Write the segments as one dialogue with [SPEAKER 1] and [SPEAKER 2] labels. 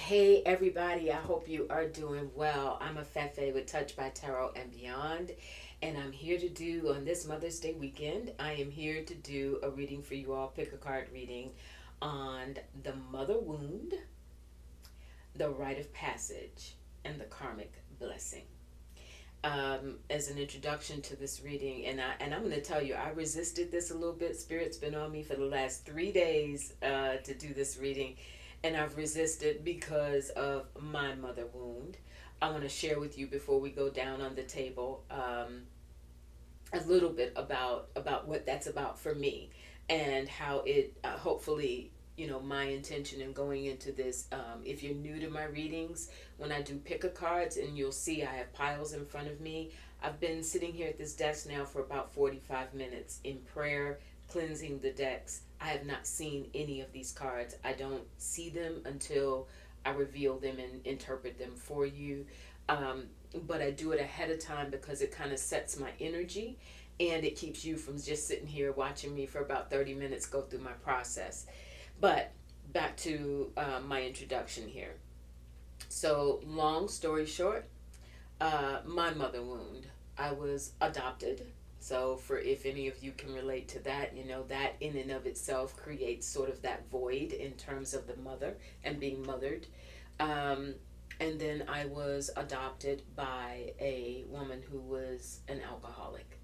[SPEAKER 1] Hey everybody, I hope you are doing well. I'm a Fefe with Touch by Tarot and Beyond, and I'm here to do on this Mother's Day weekend. I am here to do a reading for you all, pick a card reading on the mother wound, the rite of passage, and the karmic blessing. As an introduction to this reading, and I'm going to tell you, I resisted this a little bit. Spirit's been on me for the last 3 days to do this reading, and I've resisted because of my mother wound. I want to share with you before we go down on the table a little bit about what that's about for me and how it hopefully my intention in going into this, if you're new to my readings, when I do pick a cards, and you'll see I have piles in front of me. I've been sitting here at this desk now for about 45 minutes in prayer, cleansing the decks. I have not seen any of these cards. I don't see them until I reveal them and interpret them for you. But I do it ahead of time because it kind of sets my energy, and it keeps you from just sitting here watching me for about 30 minutes go through my process. But back to my introduction here. So, long story short, my mother wound. I was adopted. So, for if any of you can relate to that, that in and of itself creates sort of that void in terms of the mother and being mothered. And then I was adopted by a woman who was an alcoholic,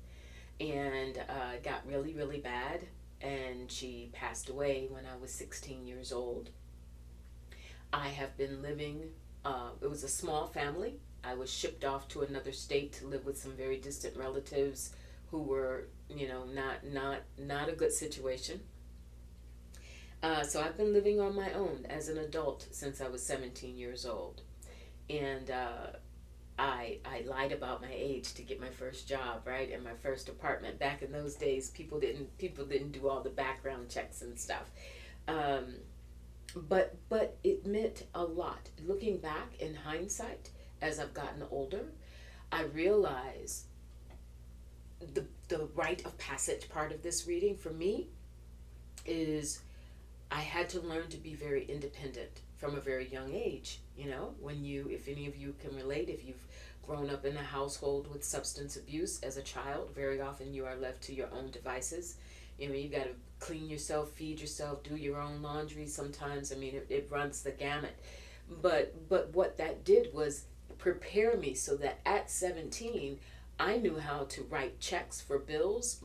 [SPEAKER 1] and got really, really bad. And she passed away when I was 16 years old. I have been living, it was a small family. I was shipped off to another state to live with some very distant relatives who were, not a good situation. So I've been living on my own as an adult since I was 17 years old. And I lied about my age to get my first job, right, and my first apartment. Back in those days, people didn't do all the background checks and stuff, but it meant a lot. Looking back in hindsight, as I've gotten older, I realize the rite of passage part of this reading for me is I had to learn to be very independent from a very young age. If any of you can relate, if you've grown up in a household with substance abuse as a child, very often you are left to your own devices. You got to clean yourself, feed yourself, do your own laundry sometimes. It runs the gamut. But what that did was prepare me so that at 17, I knew how to write checks for bills.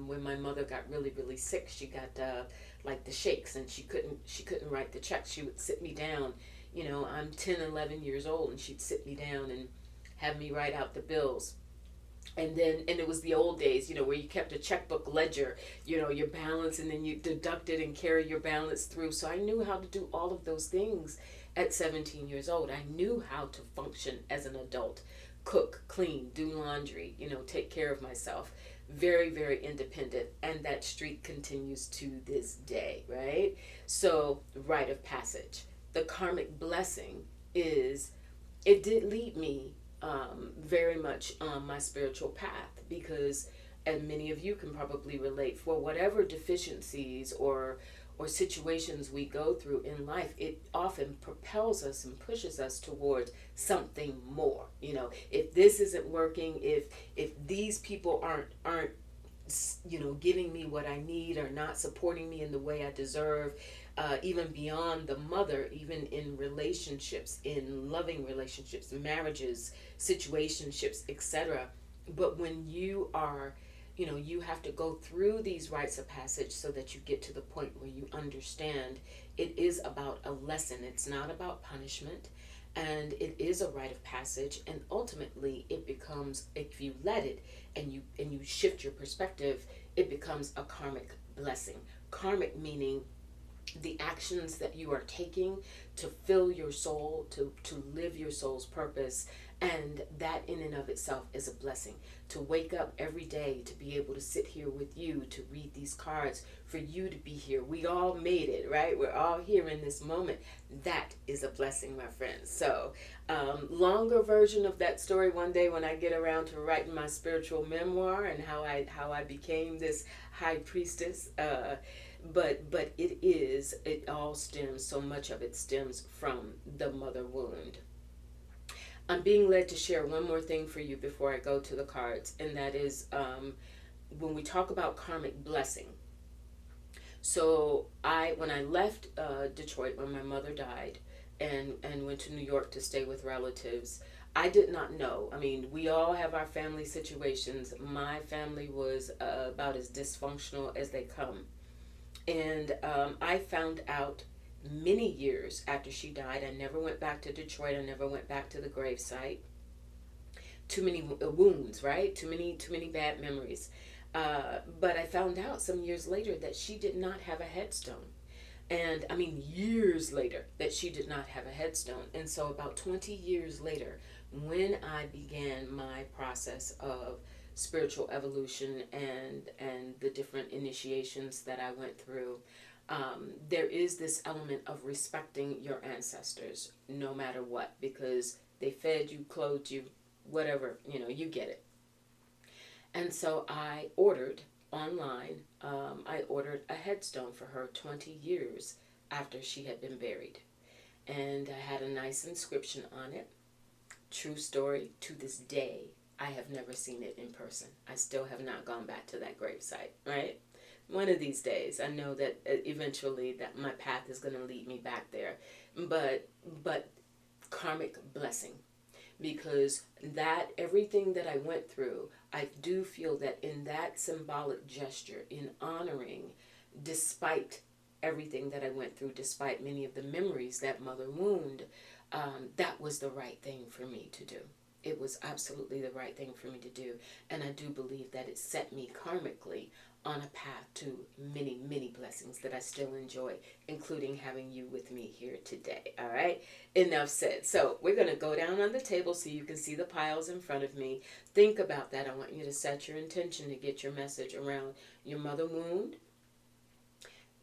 [SPEAKER 1] When my mother got really, really sick, she got like the shakes, and she couldn't write the checks. She would sit me down. I'm 10, 11 years old, and she'd sit me down and have me write out the bills. And it was the old days, where you kept a checkbook ledger, your balance, and then you deduct it and carry your balance through. So I knew how to do all of those things at 17 years old. I knew how to function as an adult, cook, clean, do laundry, take care of myself. Very, very independent, and that streak continues to this day, right? So, rite of passage. The karmic blessing is, it did lead me very much on my spiritual path, because, and many of you can probably relate, for whatever deficiencies or situations we go through in life, it often propels us and pushes us towards something more. If this isn't working, if these people aren't giving me what I need, or not supporting me in the way I deserve, even beyond the mother, even in relationships, in loving relationships, marriages, situationships, etc. But when you are, you have to go through these rites of passage so that you get to the point where you understand it is about a lesson. It's not about punishment, and it is a rite of passage. And ultimately, it becomes, if you let it and you shift your perspective, it becomes a karmic blessing. Karmic meaning the actions that you are taking to fill your soul, to live your soul's purpose. And that in and of itself is a blessing. To wake up every day, to be able to sit here with you, to read these cards, for you to be here. We all made it, right? We're all here in this moment. That is a blessing, my friends. So, longer version of that story one day when I get around to writing my spiritual memoir, and how I became this high priestess. but it all stems, so much of it stems from the mother wound. I'm being led to share one more thing for you before I go to the cards, and that is when we talk about karmic blessing. So when I left Detroit when my mother died, and went to New York to stay with relatives, I did not know. I mean, we all have our family situations. My family was about as dysfunctional as they come. And I found out many years after she died. I never went back to Detroit. I never went back to the gravesite. Too many wounds, right? Too many bad memories. But I found out some years later that she did not have a headstone. And I mean, years later, that she did not have a headstone. And so about 20 years later, when I began my process of spiritual evolution and the different initiations that I went through, there is this element of respecting your ancestors no matter what, because they fed you, clothed you, whatever, you get it. And so I ordered online, I ordered a headstone for her 20 years after she had been buried. And I had a nice inscription on it. True story, to this day, I have never seen it in person. I still have not gone back to that gravesite, right? One of these days, I know that eventually that my path is going to lead me back there. But karmic blessing, because that everything that I went through, I do feel that in that symbolic gesture, in honoring, despite everything that I went through, despite many of the memories, that mother wound, that was the right thing for me to do. It was absolutely the right thing for me to do. And I do believe that it set me karmically on a path to many, many blessings that I still enjoy, including having you with me here today. All right? Enough said. So we're going to go down on the table so you can see the piles in front of me. Think about that. I want you to set your intention to get your message around your mother wound,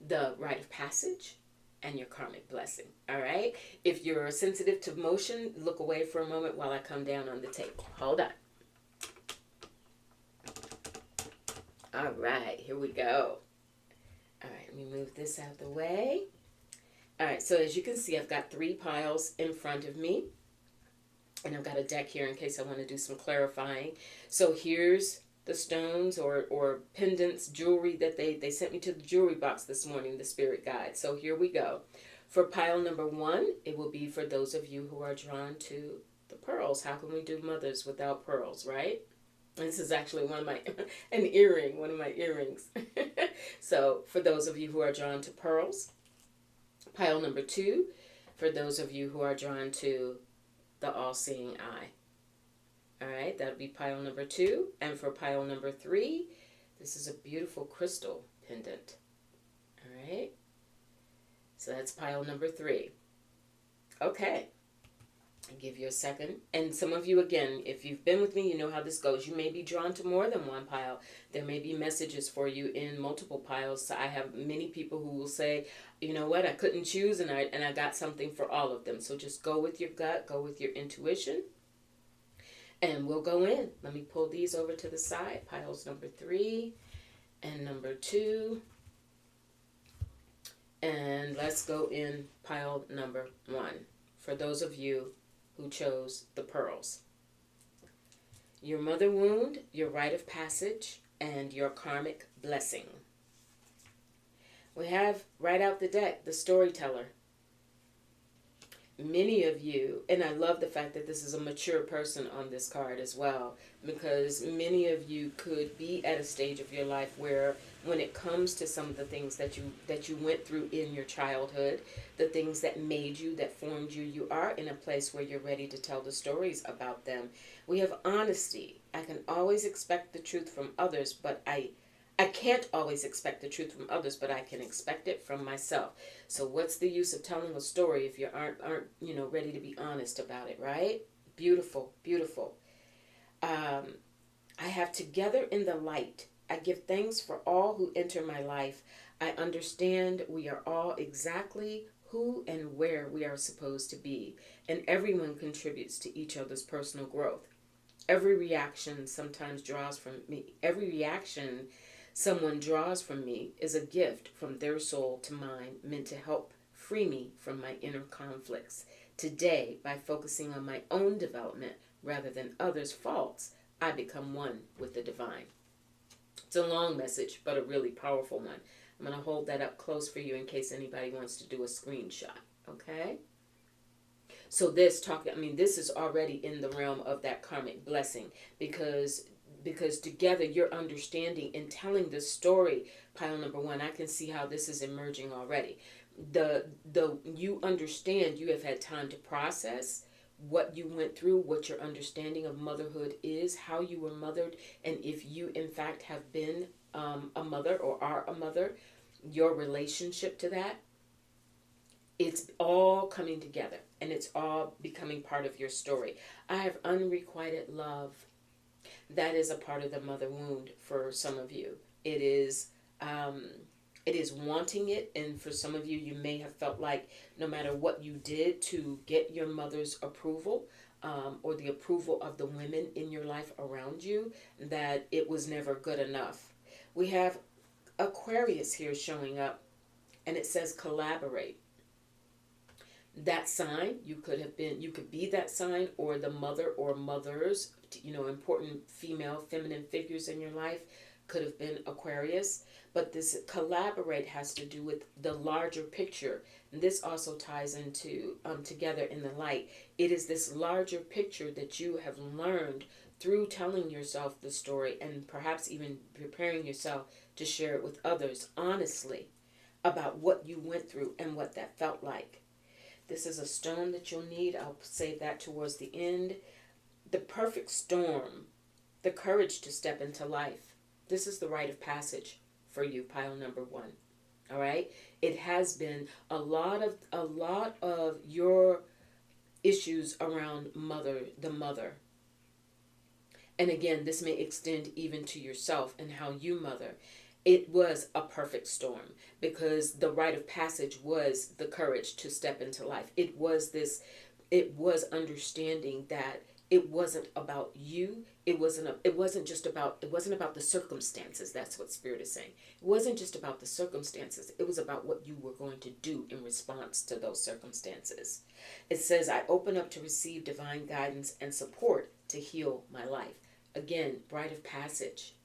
[SPEAKER 1] the rite of passage, and your karmic blessing. All right? If you're sensitive to motion, look away for a moment while I come down on the table. Hold on. All right, here we go. All right, let me move this out of the way. All right, so as you can see, I've got 3 piles in front of me. And I've got a deck here in case I want to do some clarifying. So here's the stones or pendants, jewelry that they sent me to the jewelry box this morning, the spirit guide. So here we go. For pile number 1, it will be for those of you who are drawn to the pearls. How can we do mothers without pearls, right? This is actually one of my earrings. So for those of you who are drawn to pearls, pile number 2, for those of you who are drawn to the all-seeing eye. All right, that'll be pile number 2. And for pile number 3, this is a beautiful crystal pendant. All right, so that's pile number 3. Okay. I'll give you a second. And some of you, again, if you've been with me, you know how this goes. You may be drawn to more than one pile. There may be messages for you in multiple piles. So I have many people who will say, you know what, I couldn't choose and I got something for all of them. So just go with your gut, go with your intuition. And we'll go in. Let me pull these over to the side. Piles number 3 and number 2. And let's go in pile number 1. For those of you who chose the pearls. Your mother wound, your rite of passage, and your karmic blessing. We have right out the deck, the storyteller. Many of you, and I love the fact that this is a mature person on this card as well, because many of you could be at a stage of your life where when it comes to some of the things that you went through in your childhood, the things that made you, that formed you, you are in a place where you're ready to tell the stories about them. We have honesty. I can always expect the truth from others, but I can't always expect the truth from others, but I can expect it from myself. So what's the use of telling a story if you aren't ready to be honest about it, right? Beautiful, beautiful. I have together in the light. I give thanks for all who enter my life. I understand we are all exactly who and where we are supposed to be, and everyone contributes to each other's personal growth. Every reaction sometimes draws from me. Every reaction Someone draws from me is a gift from their soul to mine, meant to help free me from my inner conflicts. Today, by focusing on my own development rather than others' faults, I become one with the divine. It's a long message, but a really powerful one. I'm going to hold that up close for you in case anybody wants to do a screenshot. Okay? So this is already in the realm of that karmic blessing, because together you're understanding and telling this story. Pile number one, I can see how this is emerging already. You understand, you have had time to process what you went through, what your understanding of motherhood is, how you were mothered, and if you in fact have been a mother or are a mother, your relationship to that. It's all coming together and it's all becoming part of your story. I have unrequited love. That is a part of the mother wound for some of you. It is wanting it, and for some of you, you may have felt like no matter what you did to get your mother's approval, or the approval of the women in your life around you, that it was never good enough. We have Aquarius here showing up, and it says collaborate. That sign, you could be that sign, or the mother or mothers, important female, feminine figures in your life could have been Aquarius. But this collaborate has to do with the larger picture. And this also ties into together in the light. It is this larger picture that you have learned through telling yourself the story, and perhaps even preparing yourself to share it with others honestly about what you went through and what that felt like. This is a stone that you'll need. I'll save that towards the end. The perfect storm, the courage to step into life. This is the rite of passage for you, pile number one. All right? It has been a lot of your issues around the mother. And again, this may extend even to yourself and how you mother. It was a perfect storm because the rite of passage was the courage to step into life. It was understanding that it wasn't about you. It wasn't about the circumstances. That's what Spirit is saying. It wasn't just about the circumstances. It was about what you were going to do in response to those circumstances. It says, I open up to receive divine guidance and support to heal my life. Again, rite of passage.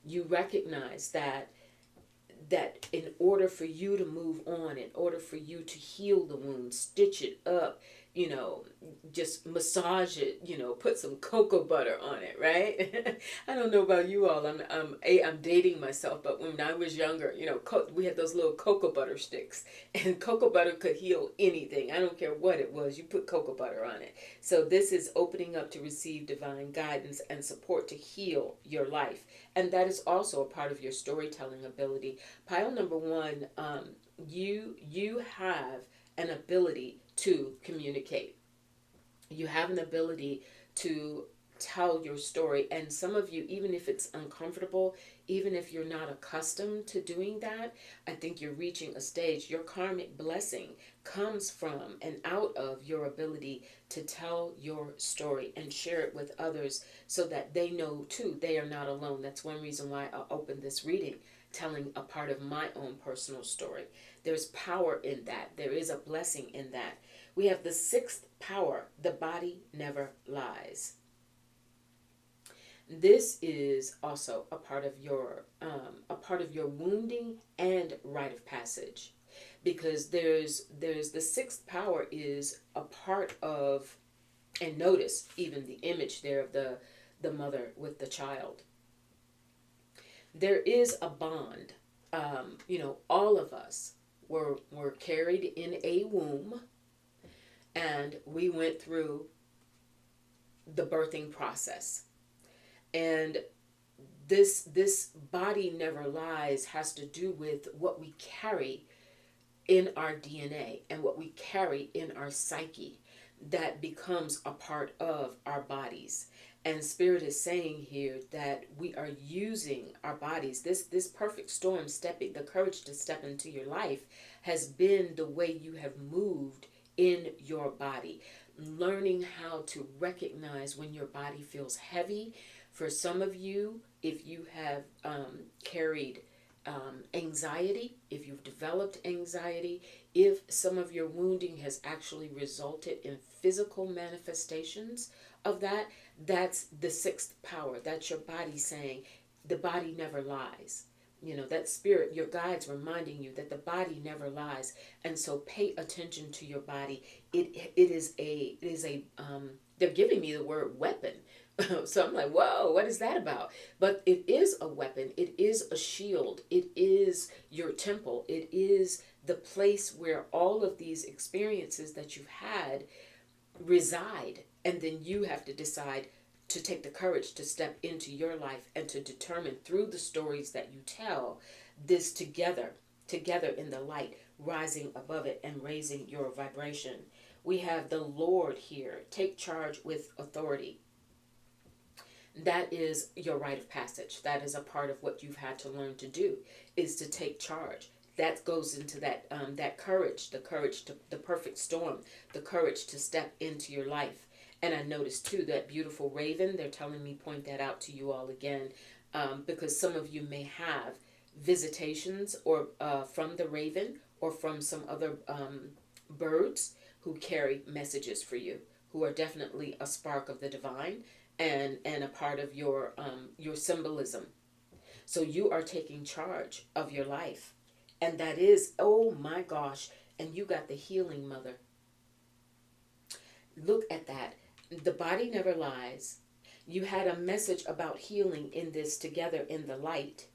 [SPEAKER 1] You recognize that in order for you to move on, in order for you to heal the wound, stitch it up, just massage it, put some cocoa butter on it, right? I don't know about you all. I'm dating myself, but when I was younger, we had those little cocoa butter sticks, and cocoa butter could heal anything. I don't care what it was. You put cocoa butter on it. So this is opening up to receive divine guidance and support to heal your life. And that is also a part of your storytelling ability. Pile number one, you have an ability to communicate. You have an ability to tell your story. And some of you, even if it's uncomfortable, even if you're not accustomed to doing that, I think you're reaching a stage. Your karmic blessing comes from and out of your ability to tell your story and share it with others so that they know too they are not alone. That's one reason why I opened this reading, telling a part of my own personal story. There's power in that. There is a blessing in that. We have the sixth power. The body never lies. This is also a part of your wounding and rite of passage, because there's the sixth power is a part of, and notice even the image there of the mother with the child. There is a bond. All of us were carried in a womb, and we went through the birthing process. And this body never lies has to do with what we carry in our DNA and what we carry in our psyche that becomes a part of our bodies. And Spirit is saying here that we are using our bodies. This perfect storm, the courage to step into your life, has been the way you have moved in your body. Learning how to recognize when your body feels heavy, For some of you, if you have carried anxiety, if you've developed anxiety, if some of your wounding has actually resulted in physical manifestations of that, that's the sixth power. That's your body saying, the body never lies. You know, that spirit, your guides reminding you that the body never lies. And so pay attention to your body. It is a they're giving me the word weapon. So I'm like, whoa, what is that about? But it is a weapon. It is a shield. It is your temple. It is the place where all of these experiences that you've had reside. And then you have to decide to take the courage to step into your life and to determine through the stories that you tell this together in the light, rising above it and raising your vibration. We have the Lord here. Take charge with authority. That is your rite of passage. That is a part of what you've had to learn to do, is to take charge. That goes into that courage, the courage to the perfect storm, the courage to step into your life. And I noticed too that beautiful raven. They're telling me point that out to you all again, because some of you may have visitations or from the raven or from some other birds who carry messages for you, who are definitely a spark of the divine and a part of your symbolism. So you are taking charge of your life. And that is, oh my gosh, and you got the healing mother. Look at that. The body never lies. You had a message about healing in this together in the light.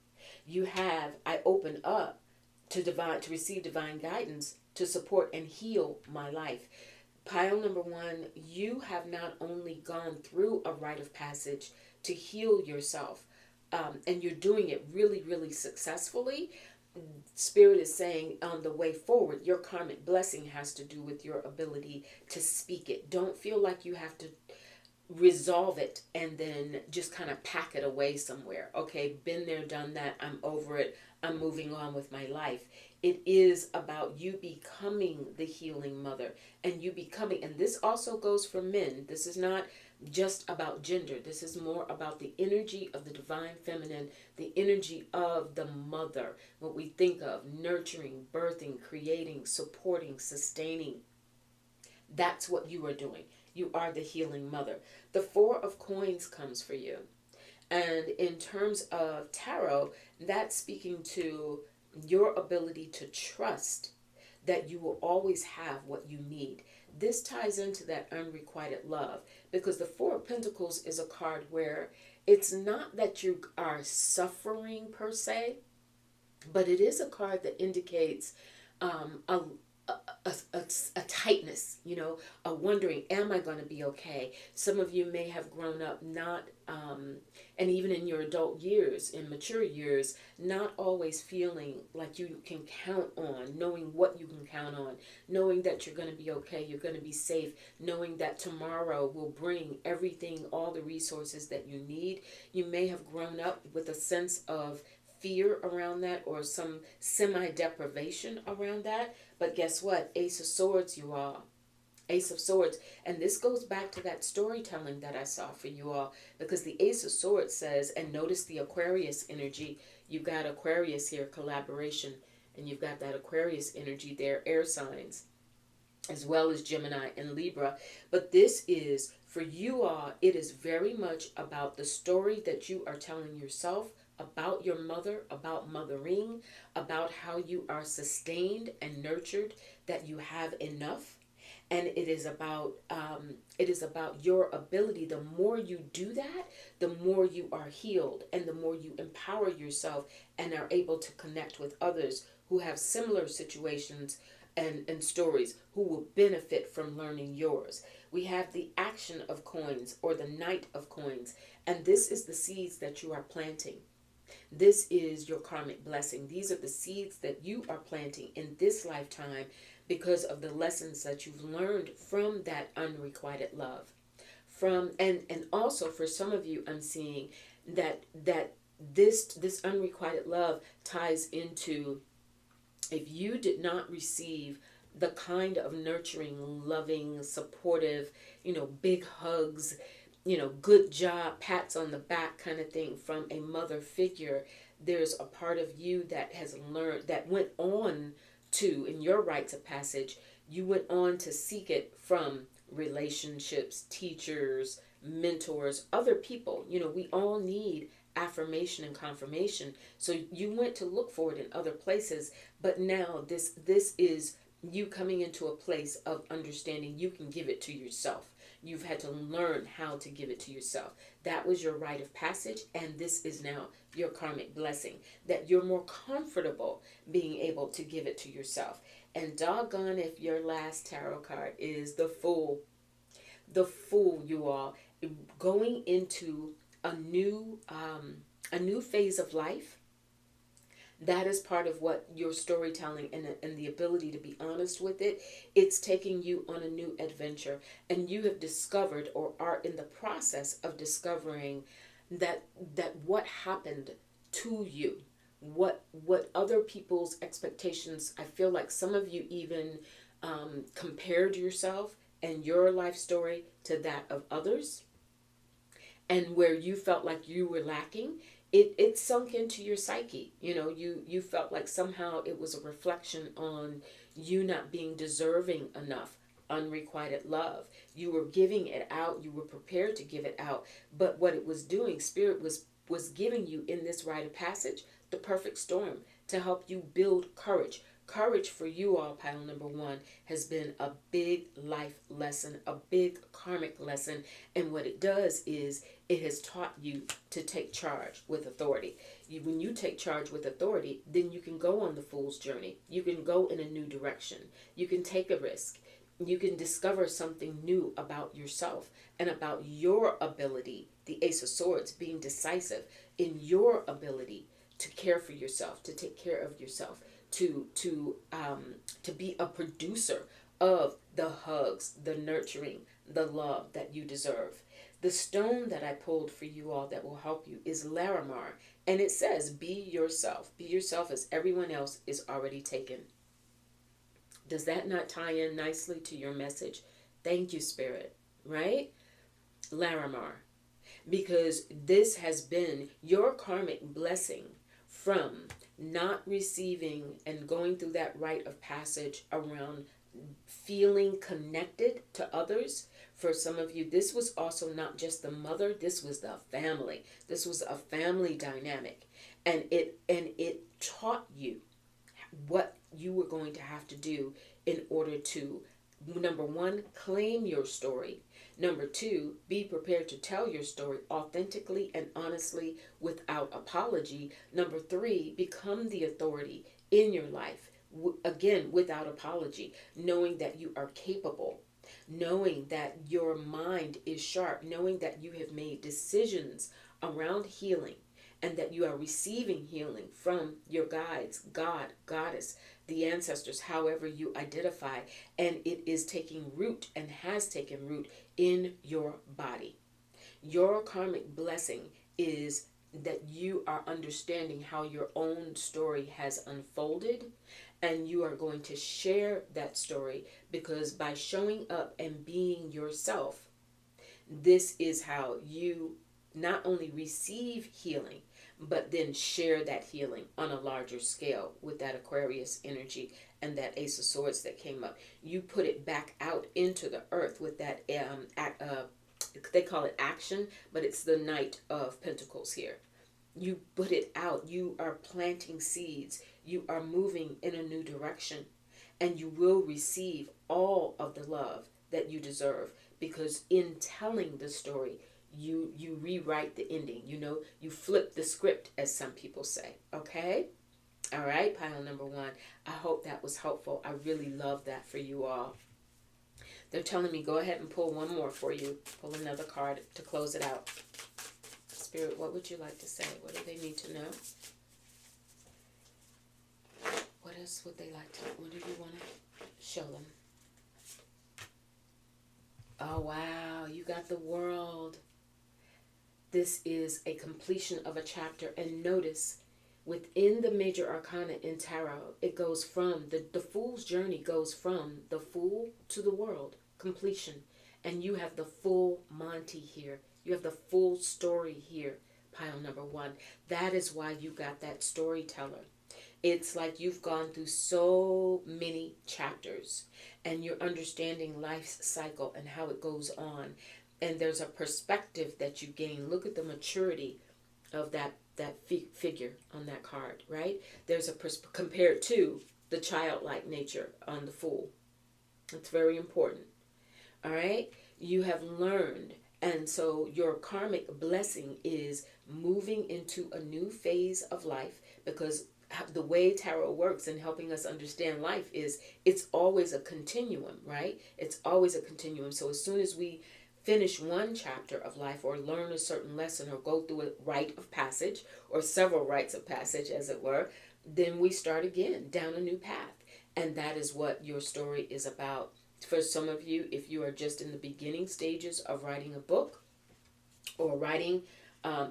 [SPEAKER 1] You have, I open up to receive divine guidance to support and heal my life. Pile number one, you have not only gone through a rite of passage to heal yourself, and you're doing it really, really successfully. Spirit is saying on the way forward, your karmic blessing has to do with your ability to speak it. Don't feel like you have to resolve it and then just kind of pack it away somewhere. Okay, been there, done that. I'm over it. I'm moving on with my life. It is about you becoming the healing mother, and you becoming, and this also goes for men. This is not just about gender. This is more about the energy of the divine feminine, the energy of the mother, what we think of, nurturing, birthing, creating, supporting, sustaining. That's what you are doing. You are the healing mother. The Four of Coins comes for you. And in terms of tarot, that's speaking to your ability to trust that you will always have what you need. This ties into that unrequited love, because the Four of Pentacles is a card where it's not that you are suffering per se, but it is a card that indicates a tightness, you know, a wondering, am I going to be okay? Some of you may have grown up not, and even in your adult years, in mature years, not always feeling like you can count on, knowing what you can count on, knowing that you're going to be okay, you're going to be safe, knowing that tomorrow will bring everything, all the resources that you need. You may have grown up with a sense of fear around that, or some semi-deprivation around that. But guess what? Ace of Swords, you all. Ace of Swords. And this goes back to that storytelling that I saw for you all. Because the Ace of Swords says, and notice the Aquarius energy. You've got Aquarius here, collaboration. And you've got that Aquarius energy there, air signs, as well as Gemini and Libra. But this is, for you all, it is very much about the story that you are telling yourself, about your mother, about mothering, about how you are sustained and nurtured, that you have enough. And it is about your ability. The more you do that, the more you are healed, and the more you empower yourself and are able to connect with others who have similar situations and stories, who will benefit from learning yours. We have the Action of Coins, or the Knight of Coins, and this is the seeds that you are planting. This is your karmic blessing. These are the seeds that you are planting in this lifetime because of the lessons that you've learned from that unrequited love. And also for some of you, I'm seeing that this unrequited love ties into, if you did not receive the kind of nurturing, loving, supportive, big hugs, good job, pats on the back kind of thing from a mother figure. There's a part of you that has learned, that went on to, in your rites of passage, you went on to seek it from relationships, teachers, mentors, other people. We all need affirmation and confirmation. So you went to look for it in other places, but now this is you coming into a place of understanding you can give it to yourself. You've had to learn how to give it to yourself. That was your rite of passage, and this is now your karmic blessing, that you're more comfortable being able to give it to yourself. And doggone if your last tarot card is the Fool. The Fool, you all, going into a new phase of life. That is part of what your storytelling and the ability to be honest with it. It's taking you on a new adventure, and you have discovered, or are in the process of discovering, that what happened to you, what other people's expectations. I feel like some of you even compared yourself and your life story to that of others, and where you felt like you were lacking. It sunk into your psyche. You felt like somehow it was a reflection on you not being deserving enough unrequited love. You were giving it out, you were prepared to give it out, but what it was doing, Spirit was giving you in this rite of passage the perfect storm to help you build courage. Courage for you all, pile number one, has been a big life lesson, a big karmic lesson. And what it does is it has taught you to take charge with authority. When you take charge with authority, then you can go on the Fool's journey. You can go in a new direction. You can take a risk. You can discover something new about yourself and about your ability, the Ace of Swords, being decisive in your ability to care for yourself, to take care of yourself, to be a producer of the hugs, the nurturing, the love that you deserve. The stone that I pulled for you all that will help you is Larimar, and it says, be yourself. Be yourself as everyone else is already taken. Does that not tie in nicely to your message? Thank you, Spirit, right? Larimar. Because this has been your karmic blessing from not receiving and going through that rite of passage around feeling connected to others. For some of you, this was also not just the mother, this was the family. This was a family dynamic. And it taught you what you were going to have to do in order to, number one, claim your story. Number two, be prepared to tell your story authentically and honestly without apology. Number three, become the authority in your life, again, without apology, knowing that you are capable, knowing that your mind is sharp, knowing that you have made decisions around healing, and that you are receiving healing from your guides, God, Goddess, the ancestors, however you identify, and it is taking root and has taken root in your body. Your karmic blessing is that you are understanding how your own story has unfolded, and you are going to share that story, because by showing up and being yourself, this is how you not only receive healing, but then share that healing on a larger scale with that Aquarius energy and that Ace of Swords that came up. You put it back out into the earth with that, they call it action, but it's the Knight of Pentacles here. You put it out. You are planting seeds. You are moving in a new direction, and you will receive all of the love that you deserve, because in telling the story, you rewrite the ending. You flip the script, as some people say. Okay? All right, pile number one. I hope that was helpful. I really love that for you all. They're telling me go ahead and pull one more for you. Pull another card to close it out. Spirit, what would you like to say? What do they need to know? What else would they like to, what do you want to show them? Oh, wow. You got the World. This is a completion of a chapter. And notice, within the major arcana in tarot, it goes from, the Fool's journey goes from the Fool to the World. Completion. And you have the full Monty here You have the full story here, pile number one. That is why you got that storyteller. It's like you've gone through so many chapters and you're understanding life's cycle and how it goes on. And there's a perspective that you gain. Look at the maturity of that figure on that card, right? There's a compared to the childlike nature on the Fool. It's very important. All right? You have learned. And so your karmic blessing is moving into a new phase of life, because the way tarot works and helping us understand life is it's always a continuum, right? It's always a continuum. So as soon as we finish one chapter of life or learn a certain lesson or go through a rite of passage or several rites of passage, as it were, then we start again down a new path. And that is what your story is about. For some of you, if you are just in the beginning stages of writing a book or writing,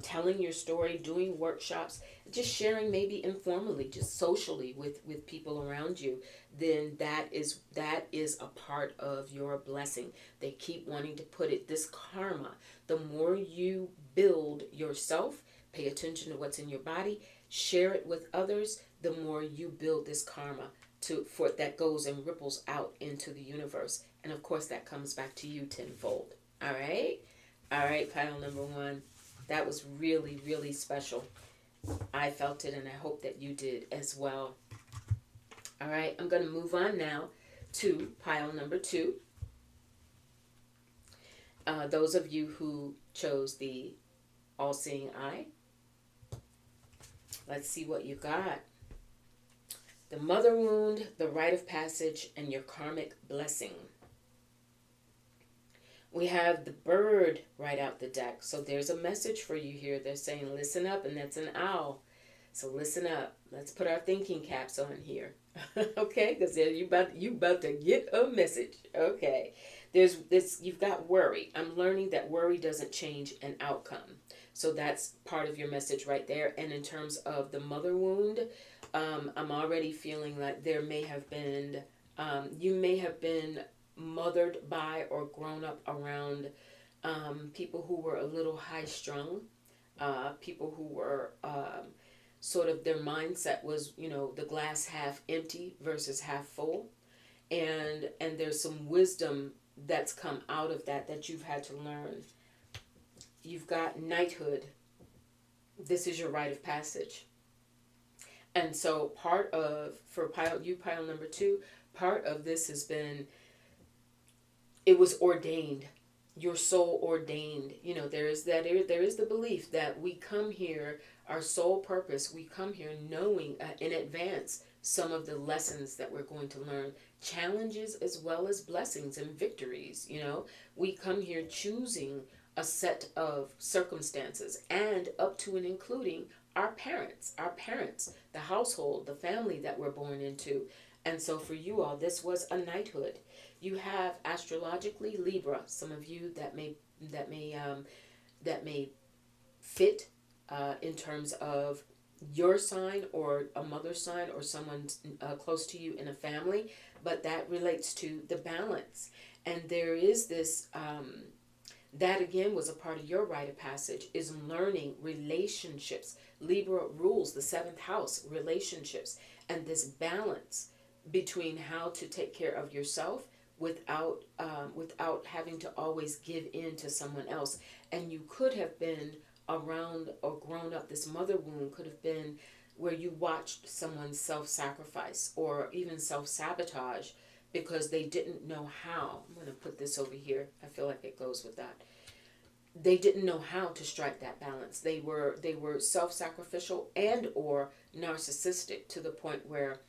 [SPEAKER 1] telling your story, doing workshops, just sharing maybe informally, just socially with people around you, then that is a part of your blessing. They keep wanting to put it, this karma, the more you build yourself, pay attention to what's in your body, share it with others, the more you build this karma for that goes and ripples out into the universe. And of course that comes back to you tenfold. All right, pile number one. That was really, really special. I felt it and I hope that you did as well. All right, I'm going to move on now to pile number two. Those of you who chose the all-seeing eye, let's see what you got. The mother wound, the rite of passage, and your karmic blessing. We have the bird right out the deck. So there's a message for you here. They're saying, listen up, and that's an owl. So listen up. Let's put our thinking caps on here. Okay, because you about to get a message. Okay. There's this, you've got worry. I'm learning that worry doesn't change an outcome. So that's part of your message right there. And in terms of the mother wound, I'm already feeling like there may have been, you may have been mothered by or grown up around people who were a little high strung, people who were sort of, their mindset was, the glass half empty versus half full. And there's some wisdom that's come out of that you've had to learn. You've got knighthood. This is your rite of passage. And so part of, for pile number two, part of this has been, it was ordained. Your soul ordained. There is the belief that we come here, our sole purpose, we come here knowing in advance some of the lessons that we're going to learn, challenges as well as blessings and victories. We come here choosing a set of circumstances, and up to and including our parents, the household, the family that we're born into. And so for you all, this was a knighthood. You have astrologically Libra. Some of you that may fit in terms of your sign or a mother's sign or someone close to you in a family, but that relates to the balance. And there is this, that again was a part of your rite of passage, is learning relationships. Libra rules the 7th house, relationships, and this balance between how to take care of yourself without having to always give in to someone else. And you could have been around or grown up, this mother wound could have been where you watched someone self-sacrifice or even self-sabotage because they didn't know how. I'm going to put this over here. I feel like it goes with that. They didn't know how to strike that balance. They were self-sacrificial and or narcissistic to the point where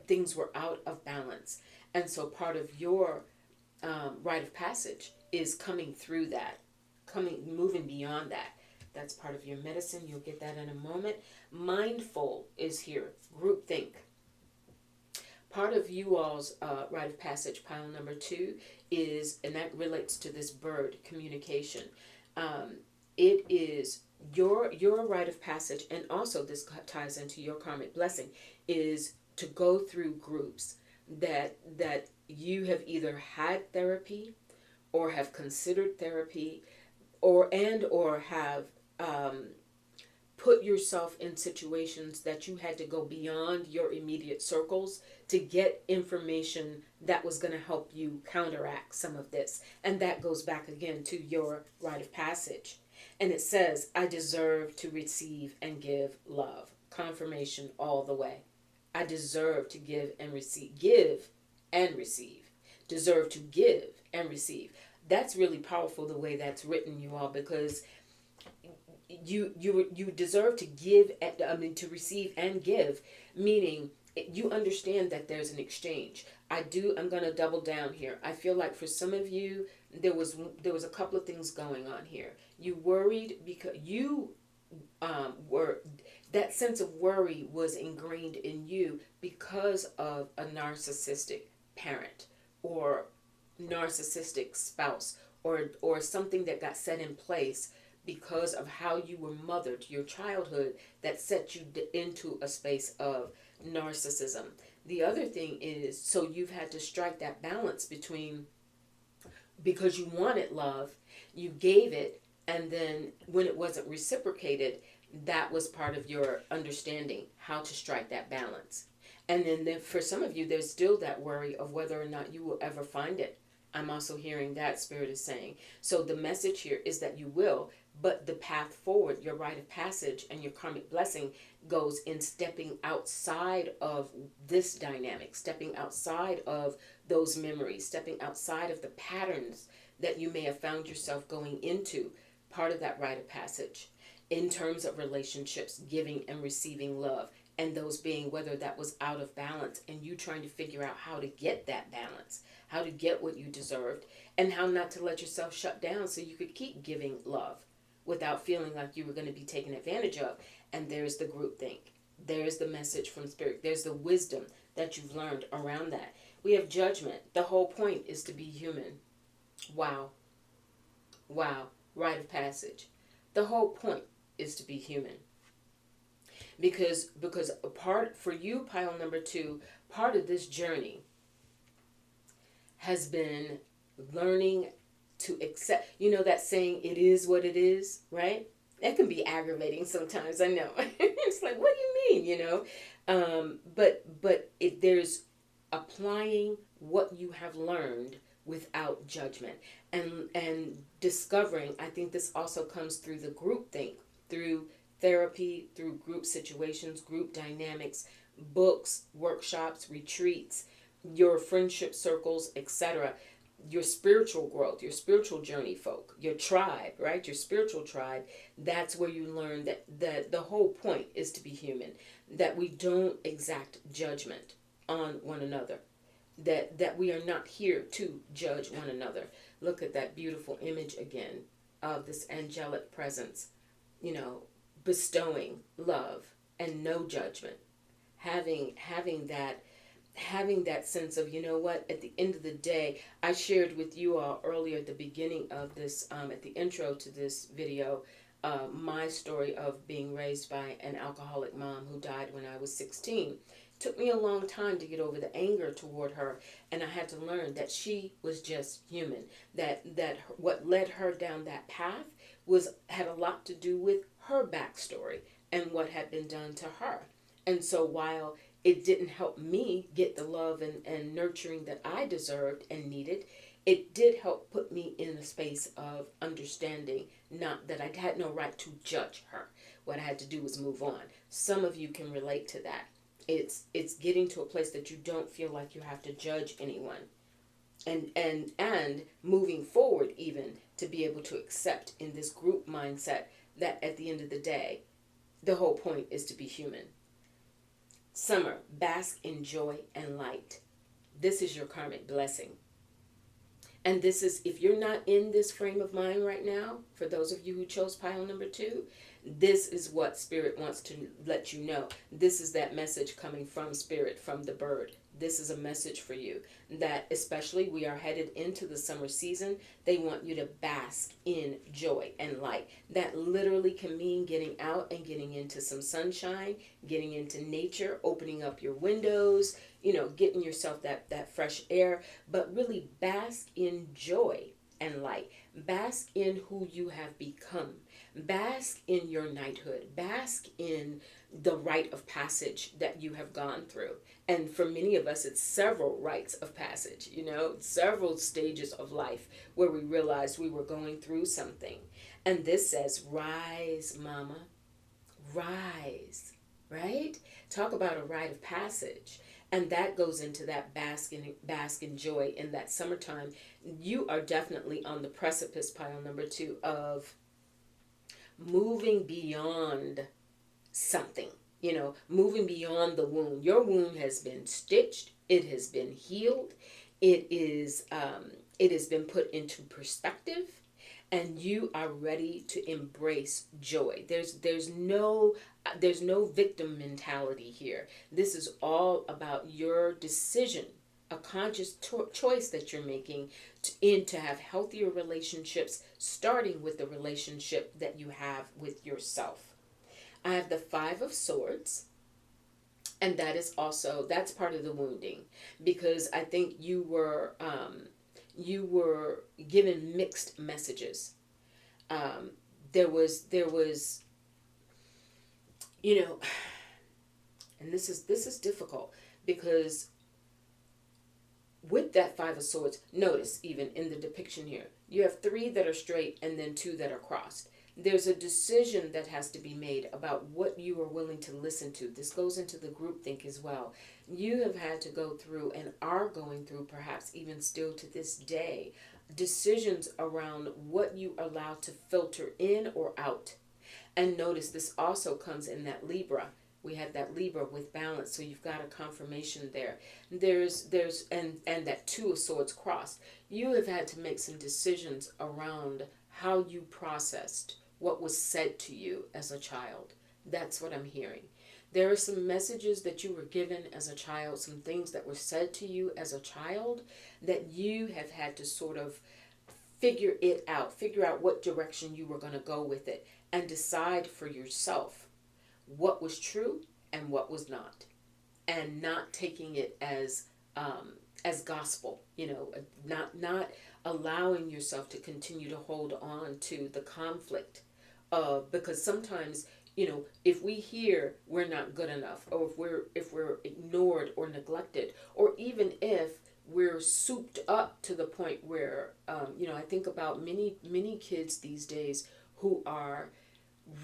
[SPEAKER 1] things were out of balance. And so part of your rite of passage is coming through that, moving beyond that. That's part of your medicine. You'll get that in a moment. Mindful is here. Groupthink. Part of you all's rite of passage, pile number 2, is, and that relates to this bird, communication. It is your rite of passage, and also this ties into your karmic blessing, is to go through groups that you have either had therapy or have considered therapy, or have put yourself in situations that you had to go beyond your immediate circles to get information that was going to help you counteract some of this. And that goes back again to your rite of passage. And it says, I deserve to receive and give love. Confirmation all the way. I deserve to give and receive. Give and receive. Deserve to give and receive. That's really powerful the way that's written, you all, because you deserve to give, to receive and give, meaning you understand that there's an exchange. I'm going to double down here. I feel like for some of you, there was a couple of things going on here. You worried because you were, that sense of worry was ingrained in you because of a narcissistic parent or narcissistic spouse, or something that got set in place because of how you were mothered, your childhood, that set you into a space of narcissism. The other thing is, so you've had to strike that balance between, because you wanted love, you gave it, and then when it wasn't reciprocated, that was part of your understanding how to strike that balance. And then for some of you, there's still that worry of whether or not you will ever find it. I'm also hearing that Spirit is saying. So the message here is that you will, but the path forward, your rite of passage and your karmic blessing, goes in stepping outside of this dynamic, stepping outside of those memories, stepping outside of the patterns that you may have found yourself going into, part of that rite of passage, in terms of relationships, giving and receiving love, and those being whether that was out of balance and you trying to figure out how to get that balance, how to get what you deserved, and how not to let yourself shut down so you could keep giving love without feeling like you were going to be taken advantage of. And there's the group think. There's the message from Spirit. There's the wisdom that you've learned around that. We have judgment. The whole point is to be human. Wow. Wow. Rite of passage. The whole point is to be human. Because a part for you, pile number 2, part of this journey has been learning to accept, that saying, it is what it is, right? That can be aggravating sometimes, I know. It's like, what do you mean, but there's applying what you have learned without judgment and discovering. I think this also comes through the group think, through therapy, through group situations, group dynamics, books, workshops, retreats, your friendship circles, etc. Your spiritual growth, your spiritual journey folk, your tribe, right? Your spiritual tribe. That's where you learn that the whole point is to be human, that we don't exact judgment on one another, that we are not here to judge one another. Look at that beautiful image again of this angelic presence, bestowing love and no judgment, having that sense of, at the end of the day, I shared with you all earlier at the beginning of this, at the intro to this video, my story of being raised by an alcoholic mom who died when I was 16. Took me a long time to get over the anger toward her, and I had to learn that she was just human, that what led her down that path had a lot to do with her backstory and what had been done to her. And so while it didn't help me get the love and nurturing that I deserved and needed, it did help put me in a space of understanding, not that I had no right to judge her. What I had to do was move on. Some of you can relate to that. It's getting to a place that you don't feel like you have to judge anyone. And moving forward even to be able to accept in this group mindset that at the end of the day, the whole point is to be human. Summer, bask in joy and light. This is your karmic blessing. And this is, if you're not in this frame of mind right now, for those of you who chose pile number 2, this is what Spirit wants to let you know. This is that message coming from Spirit, from the bird. This is a message for you that, especially we are headed into the summer season, they want you to bask in joy and light. That literally can mean getting out and getting into some sunshine, getting into nature, opening up your windows, getting yourself that fresh air, but really bask in joy. and light. Bask in who you have become. Bask in your knighthood. Bask in the rite of passage that you have gone through. And for many of us, it's several rites of passage, several stages of life where we realized we were going through something. And this says, rise, mama, rise, right? Talk about a rite of passage. And that goes into that bask in joy in that summertime. You are definitely on the precipice, pile number 2, of moving beyond something, moving beyond the wound. Your wound has been stitched. It has been healed. It has been put into perspective, and you are ready to embrace joy. There's no victim mentality here. This is all about your decision, a conscious choice that you're making to have healthier relationships, starting with the relationship that you have with yourself. I have the 5 of Swords, and that's part of the wounding, because I think you were given mixed messages. There was and this is difficult, because with that 5 of Swords, notice even in the depiction here, you have 3 that are straight and then 2 that are crossed. There's a decision that has to be made about what you are willing to listen to. This goes into the groupthink as well. You have had to go through and are going through, perhaps even still to this day, decisions around what you allow to filter in or out. And notice this also comes in that Libra. We had that Libra with balance, so you've got a confirmation there. There's and that 2 of Swords crossed. You have had to make some decisions around how you processed what was said to you as a child. That's what I'm hearing. There are some messages that you were given as a child, some things that were said to you as a child that you have had to sort of figure out what direction you were going to go with it, and decide for yourself what was true and what was not, and not taking it as gospel, not allowing yourself to continue to hold on to the conflict of, because sometimes, if we hear we're not good enough, or if we're ignored or neglected, or even if we're souped up to the point where, I think about many kids these days who are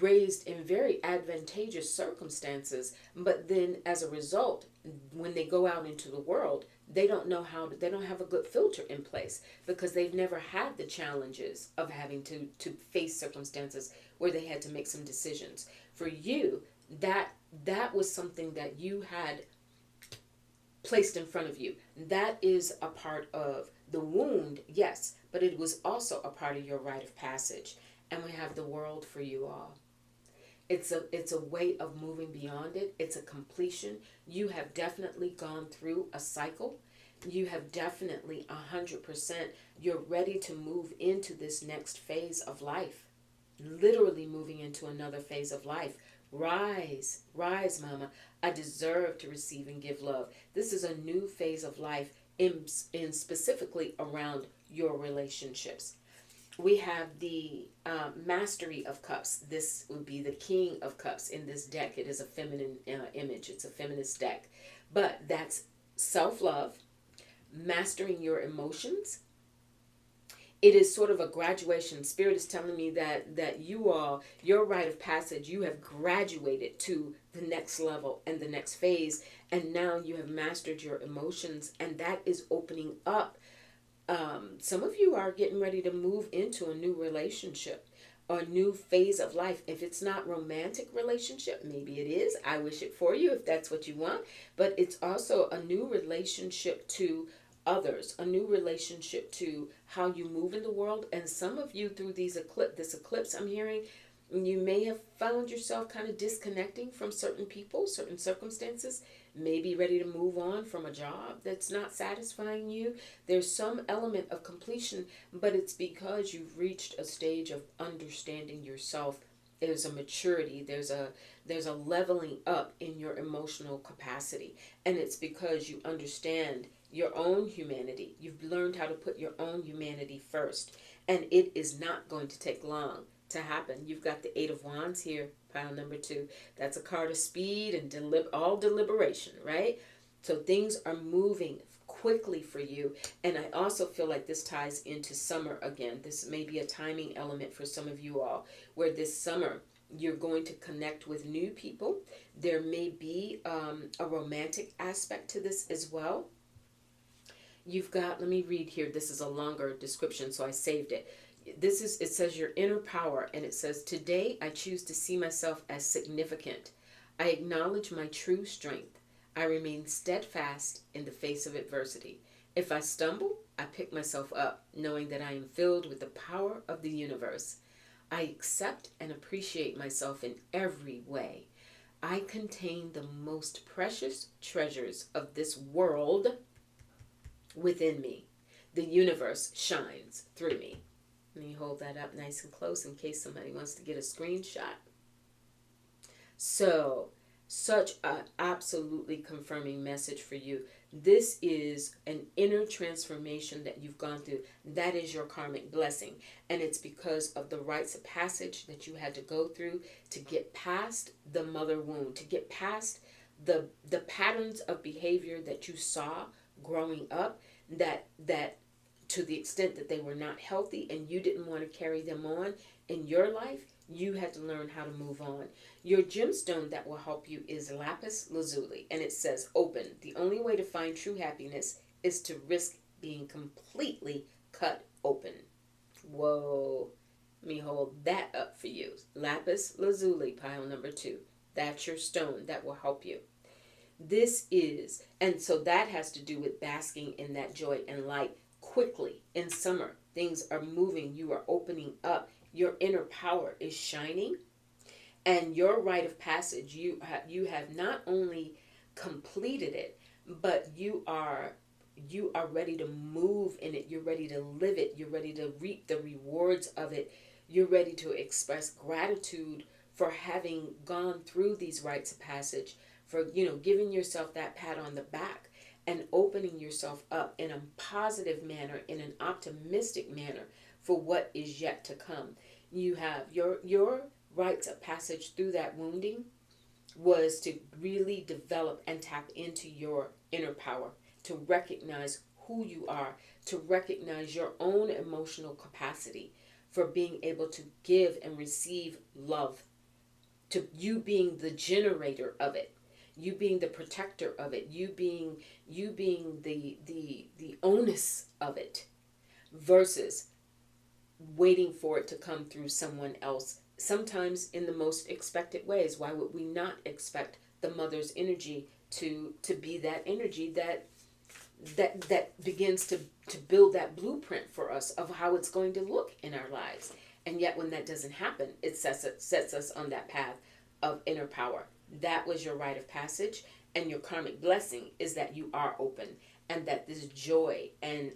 [SPEAKER 1] raised in very advantageous circumstances, but then as a result, when they go out into the world, they don't have a good filter in place, because they've never had the challenges of having to face circumstances where they had to make some decisions. For you, that was something that you had placed in front of you. That is a part of the wound, yes, but it was also a part of your rite of passage. And we have the World for you all. It's a way of moving beyond it. It's a completion. You have definitely gone through a cycle. You have definitely 100%. You're ready to move into this next phase of life. Literally moving into another phase of life. Rise, rise, mama. I deserve to receive and give love. This is a new phase of life in specifically around your relationships. We have the Mastery of Cups. This would be the King of Cups in this deck. It is a feminine image. It's a feminist deck. But that's self-love, mastering your emotions. It is sort of a graduation. Spirit is telling me that you all, your rite of passage, you have graduated to the next level and the next phase. And now you have mastered your emotions. And that is opening up. Some of you are getting ready to move into a new relationship, or a new phase of life. If it's not romantic relationship, maybe it is. I wish it for you if that's what you want. But it's also a new relationship to others, a new relationship to how you move in the world. And some of you, through this eclipse I'm hearing, you may have found yourself kind of disconnecting from certain people, certain circumstances, maybe ready to move on from a job that's not satisfying you. There's some element of completion, but it's because you've reached a stage of understanding yourself. There's a maturity, there's a leveling up in your emotional capacity. And it's because you understand your own humanity. You've learned how to put your own humanity first. And it is not going to take long to happen. You've got the Eight of Wands here, pile number 2. That's a card of speed and all deliberation, right? So things are moving quickly for you. And I also feel like this ties into summer again. This may be a timing element for some of you all, where this summer you're going to connect with new people. There may be a romantic aspect to this as well. You've got, let me read here. This is a longer description, so I saved it. It says your inner power, and it says, today I choose to see myself as significant. I acknowledge my true strength. I remain steadfast in the face of adversity. If I stumble, I pick myself up, knowing that I am filled with the power of the universe. I accept and appreciate myself in every way. I contain the most precious treasures of this world within me. The universe shines through me. Let me hold that up nice and close in case somebody wants to get a screenshot. So, such an absolutely confirming message for you. This is an inner transformation that you've gone through. That is your karmic blessing. And it's because of the rites of passage that you had to go through to get past the mother wound, to get past the patterns of behavior that you saw growing up, that to the extent that they were not healthy and you didn't want to carry them on in your life, you had to learn how to move on. Your gemstone that will help you is lapis lazuli, and it says open. The only way to find true happiness is to risk being completely cut open. Whoa. Let me hold that up for you. Lapis lazuli, pile number 2. That's your stone that will help you. This is, and so that has to do with basking in that joy and light quickly in summer. Things are moving. You are opening up. Your inner power is shining. And your rite of passage, you have not only completed it, but you are ready to move in it. You're ready to live it. You're ready to reap the rewards of it. You're ready to express gratitude for having gone through these rites of passage, for giving yourself that pat on the back and opening yourself up in a positive manner, in an optimistic manner for what is yet to come. You have your rites of passage through that wounding was to really develop and tap into your inner power, to recognize who you are, to recognize your own emotional capacity for being able to give and receive love, to you being the generator of it, you being the protector of it, you being the onus of it, versus waiting for it to come through someone else, sometimes in the most expected ways. Why would we not expect the mother's energy to be that energy that begins to build that blueprint for us of how it's going to look in our lives? And yet when that doesn't happen, it sets us on that path of inner power. That was your rite of passage, and your karmic blessing is that you are open, and that this joy and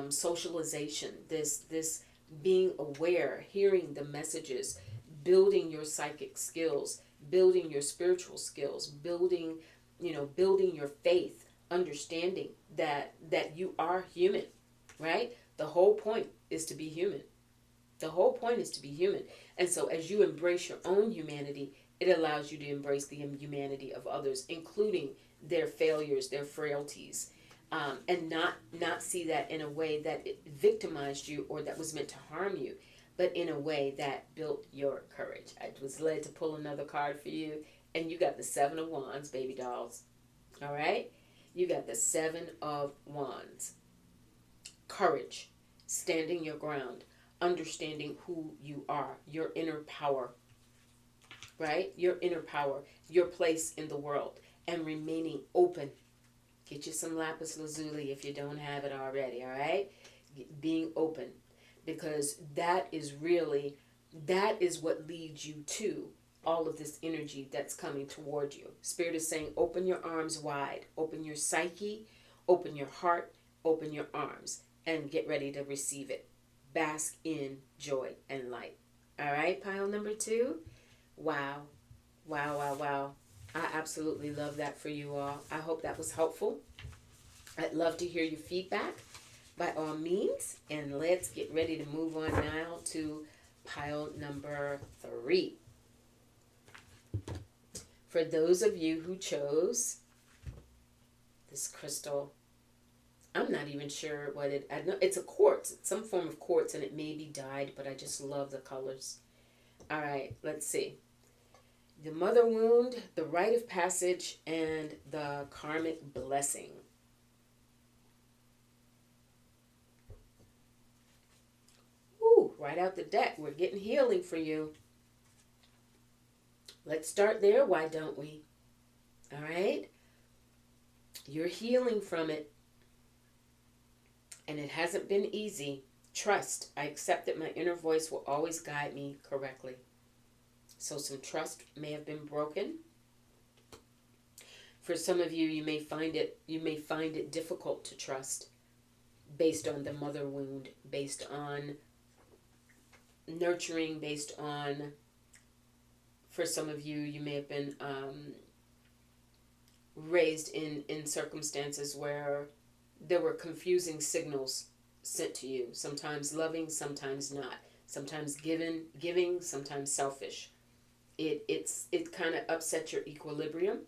[SPEAKER 1] socialization, this being aware, hearing the messages, building your psychic skills, building your spiritual skills, building your faith, understanding that you are human, right? The whole point is to be human. The whole point is to be human. And so as you embrace your own humanity, it allows you to embrace the humanity of others, including their failures, their frailties, and not see that in a way that it victimized you or that was meant to harm you, but in a way that built your courage. I was led to pull another card for you, and you got the 7 of Wands, baby dolls. All right? You got the 7 of Wands. Courage, standing your ground, understanding who you are, your inner power, right? Your inner power, your place in the world, and remaining open. Get you some lapis lazuli if you don't have it already, all right? Being open, because that is what leads you to all of this energy that's coming toward you. Spirit is saying, open your arms wide, open your psyche, open your heart, open your arms, and get ready to receive it. Bask in joy and light. All right, pile number 2. Wow. Wow, wow, wow. I absolutely love that for you all. I hope that was helpful. I'd love to hear your feedback by all means. And let's get ready to move on now to pile number 3. For those of you who chose this crystal, I'm not even sure what I know it's a quartz. It's some form of quartz, and it may be dyed, but I just love the colors. All right, let's see. The mother wound, the rite of passage, and the karmic blessing. Ooh, right out the deck. We're getting healing for you. Let's start there, why don't we? All right? You're healing from it. And it hasn't been easy. Trust. I accept that my inner voice will always guide me correctly. So some trust may have been broken. For some of you, you may find it difficult to trust based on the mother wound, based on nurturing, based on, for some of you, you may have been raised in circumstances where there were confusing signals sent to you. Sometimes loving, sometimes not. Sometimes giving, sometimes selfish. It kind of upsets your equilibrium.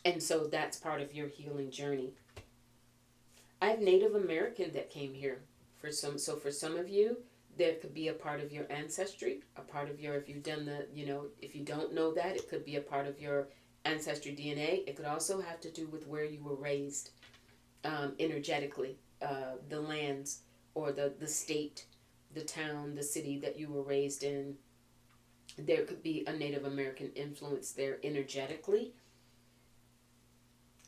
[SPEAKER 1] And so that's part of your healing journey. I have Native American that came here. For some of you, there could be a part of your ancestry, a part of your, if you've done the, if you don't know that, it could be a part of your ancestry DNA. It could also have to do with where you were raised energetically, the lands or the state, the town, the city that you were raised in. There could be a Native American influence there energetically.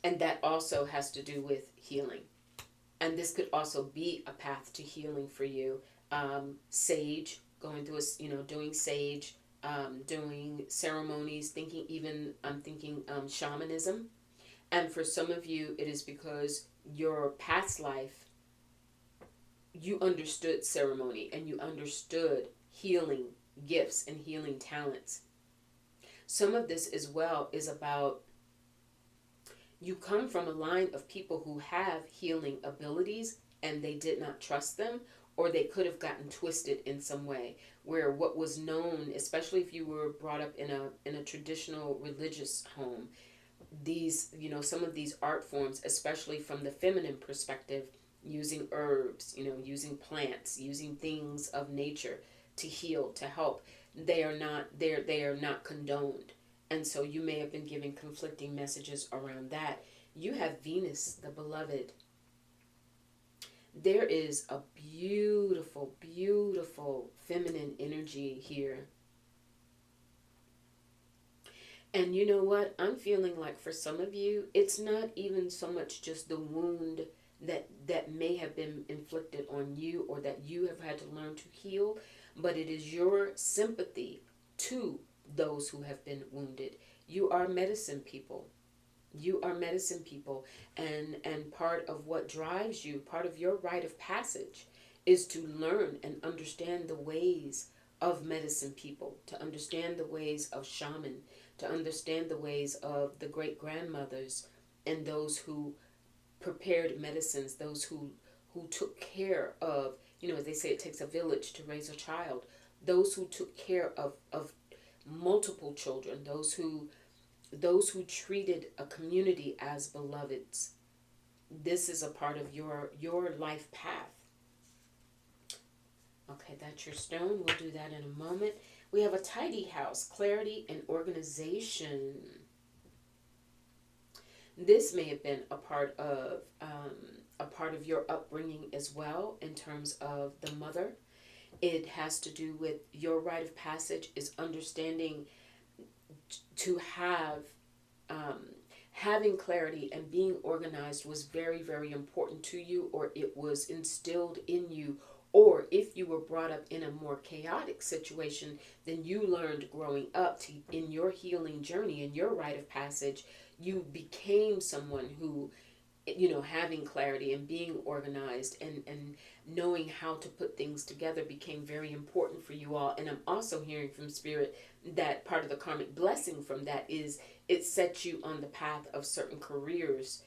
[SPEAKER 1] And that also has to do with healing. And this could also be a path to healing for you. Sage, going through doing sage, doing ceremonies, I'm thinking shamanism. And for some of you, it is because your past life, you understood ceremony and you understood healing gifts and healing talents. Some of this as well is about you come from a line of people who have healing abilities and they did not trust them, or they could have gotten twisted in some way, where what was known, especially if you were brought up in a traditional religious home, these, some of these art forms, especially from the feminine perspective, using herbs, using plants, using things of nature to heal, to help, they are not condoned. And so you may have been giving conflicting messages around that. You have Venus, the beloved. There is a beautiful, beautiful feminine energy here. And you know what? I'm feeling like for some of you, it's not even so much just the wound that may have been inflicted on you or that you have had to learn to heal, but it is your sympathy to those who have been wounded. You are medicine people. You are medicine people. And part of what drives you, part of your rite of passage, is to learn and understand the ways of medicine people, to understand the ways of shaman, to understand the ways of the great grandmothers and those who prepared medicines, those who took care of, as they say, it takes a village to raise a child. Those who took care of multiple children, those who treated a community as beloveds. This is a part of your life path. Okay, that's your stone. We'll do that in a moment. We have a tidy house, clarity and organization. This may have been a part of your upbringing as well, in terms of the mother. It has to do with your rite of passage is understanding to have, having clarity and being organized was very, very important to you, or it was instilled in you, or if you were brought up in a more chaotic situation, then you learned growing up in your healing journey, in your rite of passage, you became someone who, having clarity and being organized and knowing how to put things together became very important for you all. And I'm also hearing from Spirit that part of the karmic blessing from that is it sets you on the path of certain careers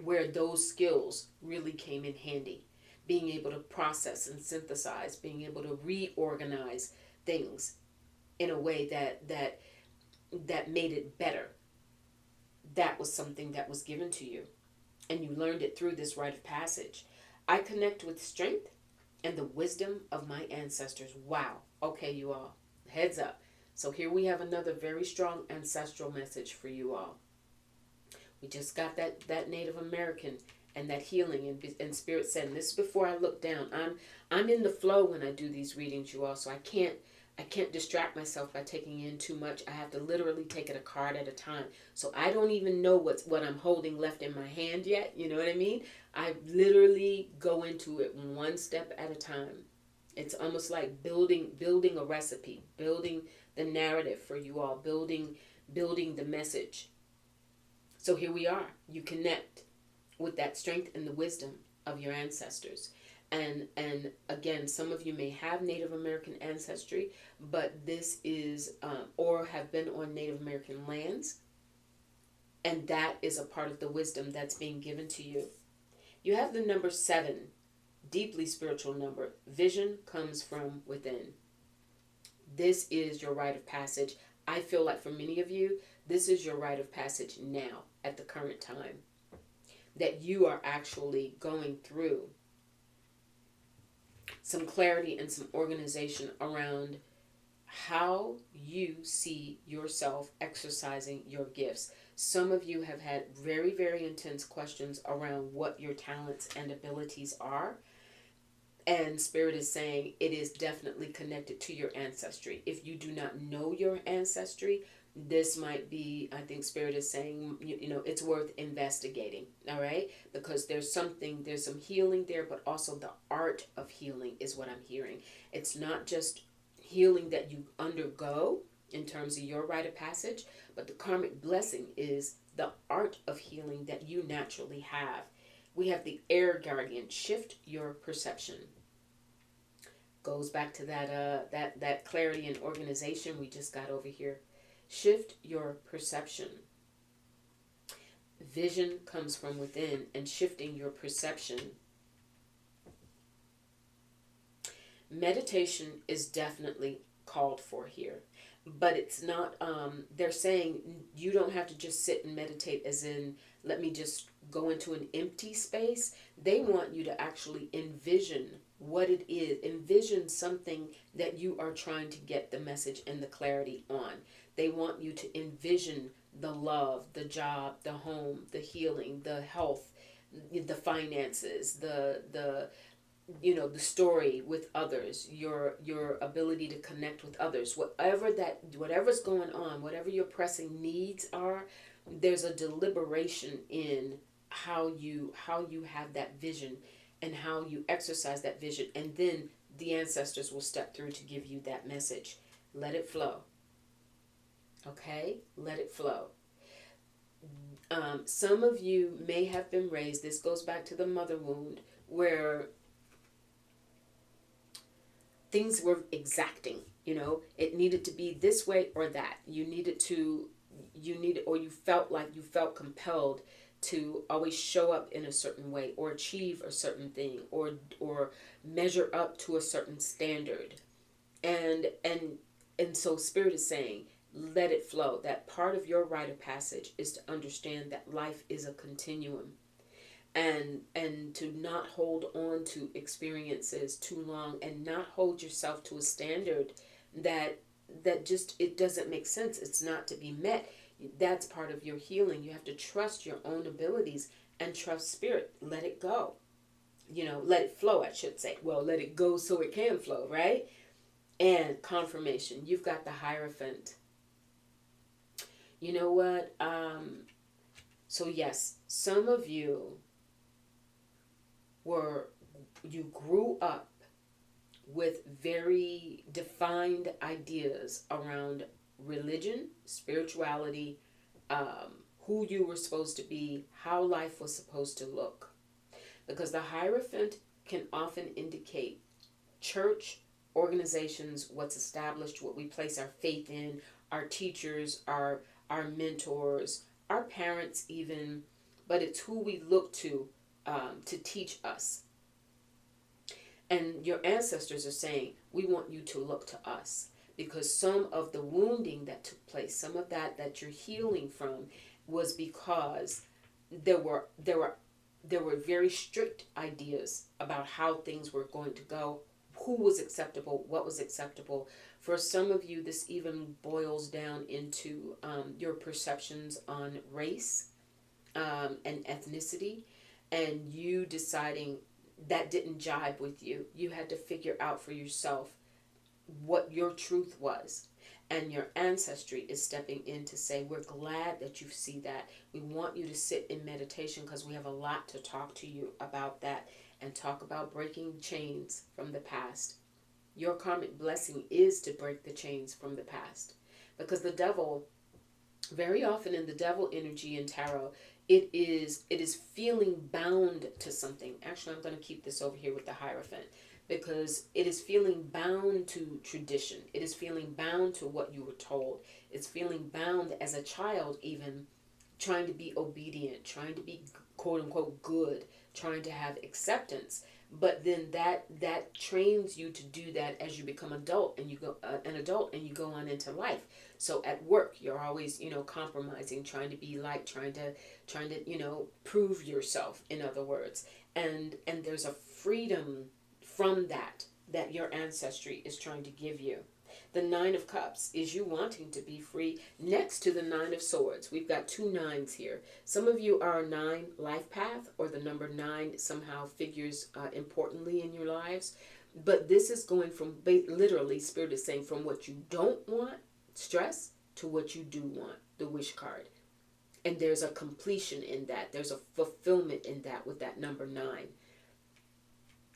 [SPEAKER 1] where those skills really came in handy. Being able to process and synthesize, being able to reorganize things in a way that made it better. That was something that was given to you, and you learned it through this rite of passage. I connect with strength and the wisdom of my ancestors. Wow. Okay, you all. Heads up. So here we have another very strong ancestral message for you all. We just got that Native American and that healing and spirit said. And this is before I look down. I'm in the flow when I do these readings, you all. So I can't distract myself by taking in too much. I have to literally take it a card at a time. So I don't even know what I'm holding left in my hand yet. You know what I mean? I literally go into it one step at a time. It's almost like building a recipe, building the narrative for you all, building the message. So here we are. You connect with that strength and the wisdom of your ancestors. And again, some of you may have Native American ancestry, but this is, or have been on Native American lands. And that is a part of the wisdom that's being given to you. You have the number 7, deeply spiritual number. Vision comes from within. This is your rite of passage. I feel like for many of you, this is your rite of passage now, at the current time, that you are actually going through some clarity and some organization around how you see yourself exercising your gifts. Some of you have had very, very intense questions around what your talents and abilities are. And Spirit is saying it is definitely connected to your ancestry. If you do not know your ancestry, this might be, I think Spirit is saying, it's worth investigating, all right? Because there's some healing there, but also the art of healing is what I'm hearing. It's not just healing that you undergo in terms of your rite of passage, but the karmic blessing is the art of healing that you naturally have. We have the air guardian. Shift your perception. Goes back to that clarity and organization we just got over here. Shift your perception. Vision comes from within, and shifting your perception. Meditation is definitely called for here, but it's not, they're saying you don't have to just sit and meditate as in, let me just go into an empty space. They want you to actually envision what it is. Envision something that you are trying to get the message and the clarity on. They want you to envision the love, the job, the home, the healing, the health, the finances, the story with others, your ability to connect with others, whatever's going on, whatever your pressing needs are. There's a deliberation in how you have that vision and how you exercise that vision, and then the ancestors will step through to give you that message. Let it flow. Okay? Let it flow. Some of you may have been raised, this goes back to the mother wound, where things were exacting. It needed to be this way or that. Or you felt compelled to always show up in a certain way or achieve a certain thing or measure up to a certain standard. And so Spirit is saying, let it flow. That part of your rite of passage is to understand that life is a continuum, and to not hold on to experiences too long, and not hold yourself to a standard that just, it doesn't make sense. It's not to be met. That's part of your healing. You have to trust your own abilities and trust Spirit. Let it go. Let it flow, I should say. Well, let it go so it can flow, right? And confirmation. You've got the Hierophant. You know what? So yes, some of you grew up with very defined ideas around religion, spirituality, who you were supposed to be, how life was supposed to look. Because the Hierophant can often indicate church, organizations, what's established, what we place our faith in, our teachers, our mentors, our parents even, but it's who we look to teach us. And your ancestors are saying, we want you to look to us, because some of the wounding that took place, some of that you're healing from, was because there were very strict ideas about how things were going to go, who was acceptable, what was acceptable. For some of you, this even boils down into your perceptions on race and ethnicity, and you deciding that didn't jibe with you. You had to figure out for yourself what your truth was. And your ancestry is stepping in to say, we're glad that you see that. We want you to sit in meditation because we have a lot to talk to you about that and talk about breaking chains from the past. Your karmic blessing is to break the chains from the past. Because the devil, very often in the devil energy in tarot, it is feeling bound to something. Actually, I'm going to keep this over here with the Hierophant, because it is feeling bound to tradition. It is feeling bound to what you were told. It's feeling bound as a child, even trying to be obedient, trying to be quote unquote good, trying to have acceptance. But then that trains you to do that as you become adult and you go an adult and you go on into life. So at work, you're always, compromising, trying to be liked, trying to, prove yourself, in other words. And there's a freedom from that your ancestry is trying to give you. The Nine of Cups is you wanting to be free, next to the Nine of Swords. We've got 2 9s here. Some of you are a 9 life path, or the number 9 somehow figures importantly in your lives. But this is going from, literally, Spirit is saying, from what you don't want, stress, to what you do want, the Wish card. And there's a completion in that. There's a fulfillment in that with that number 9.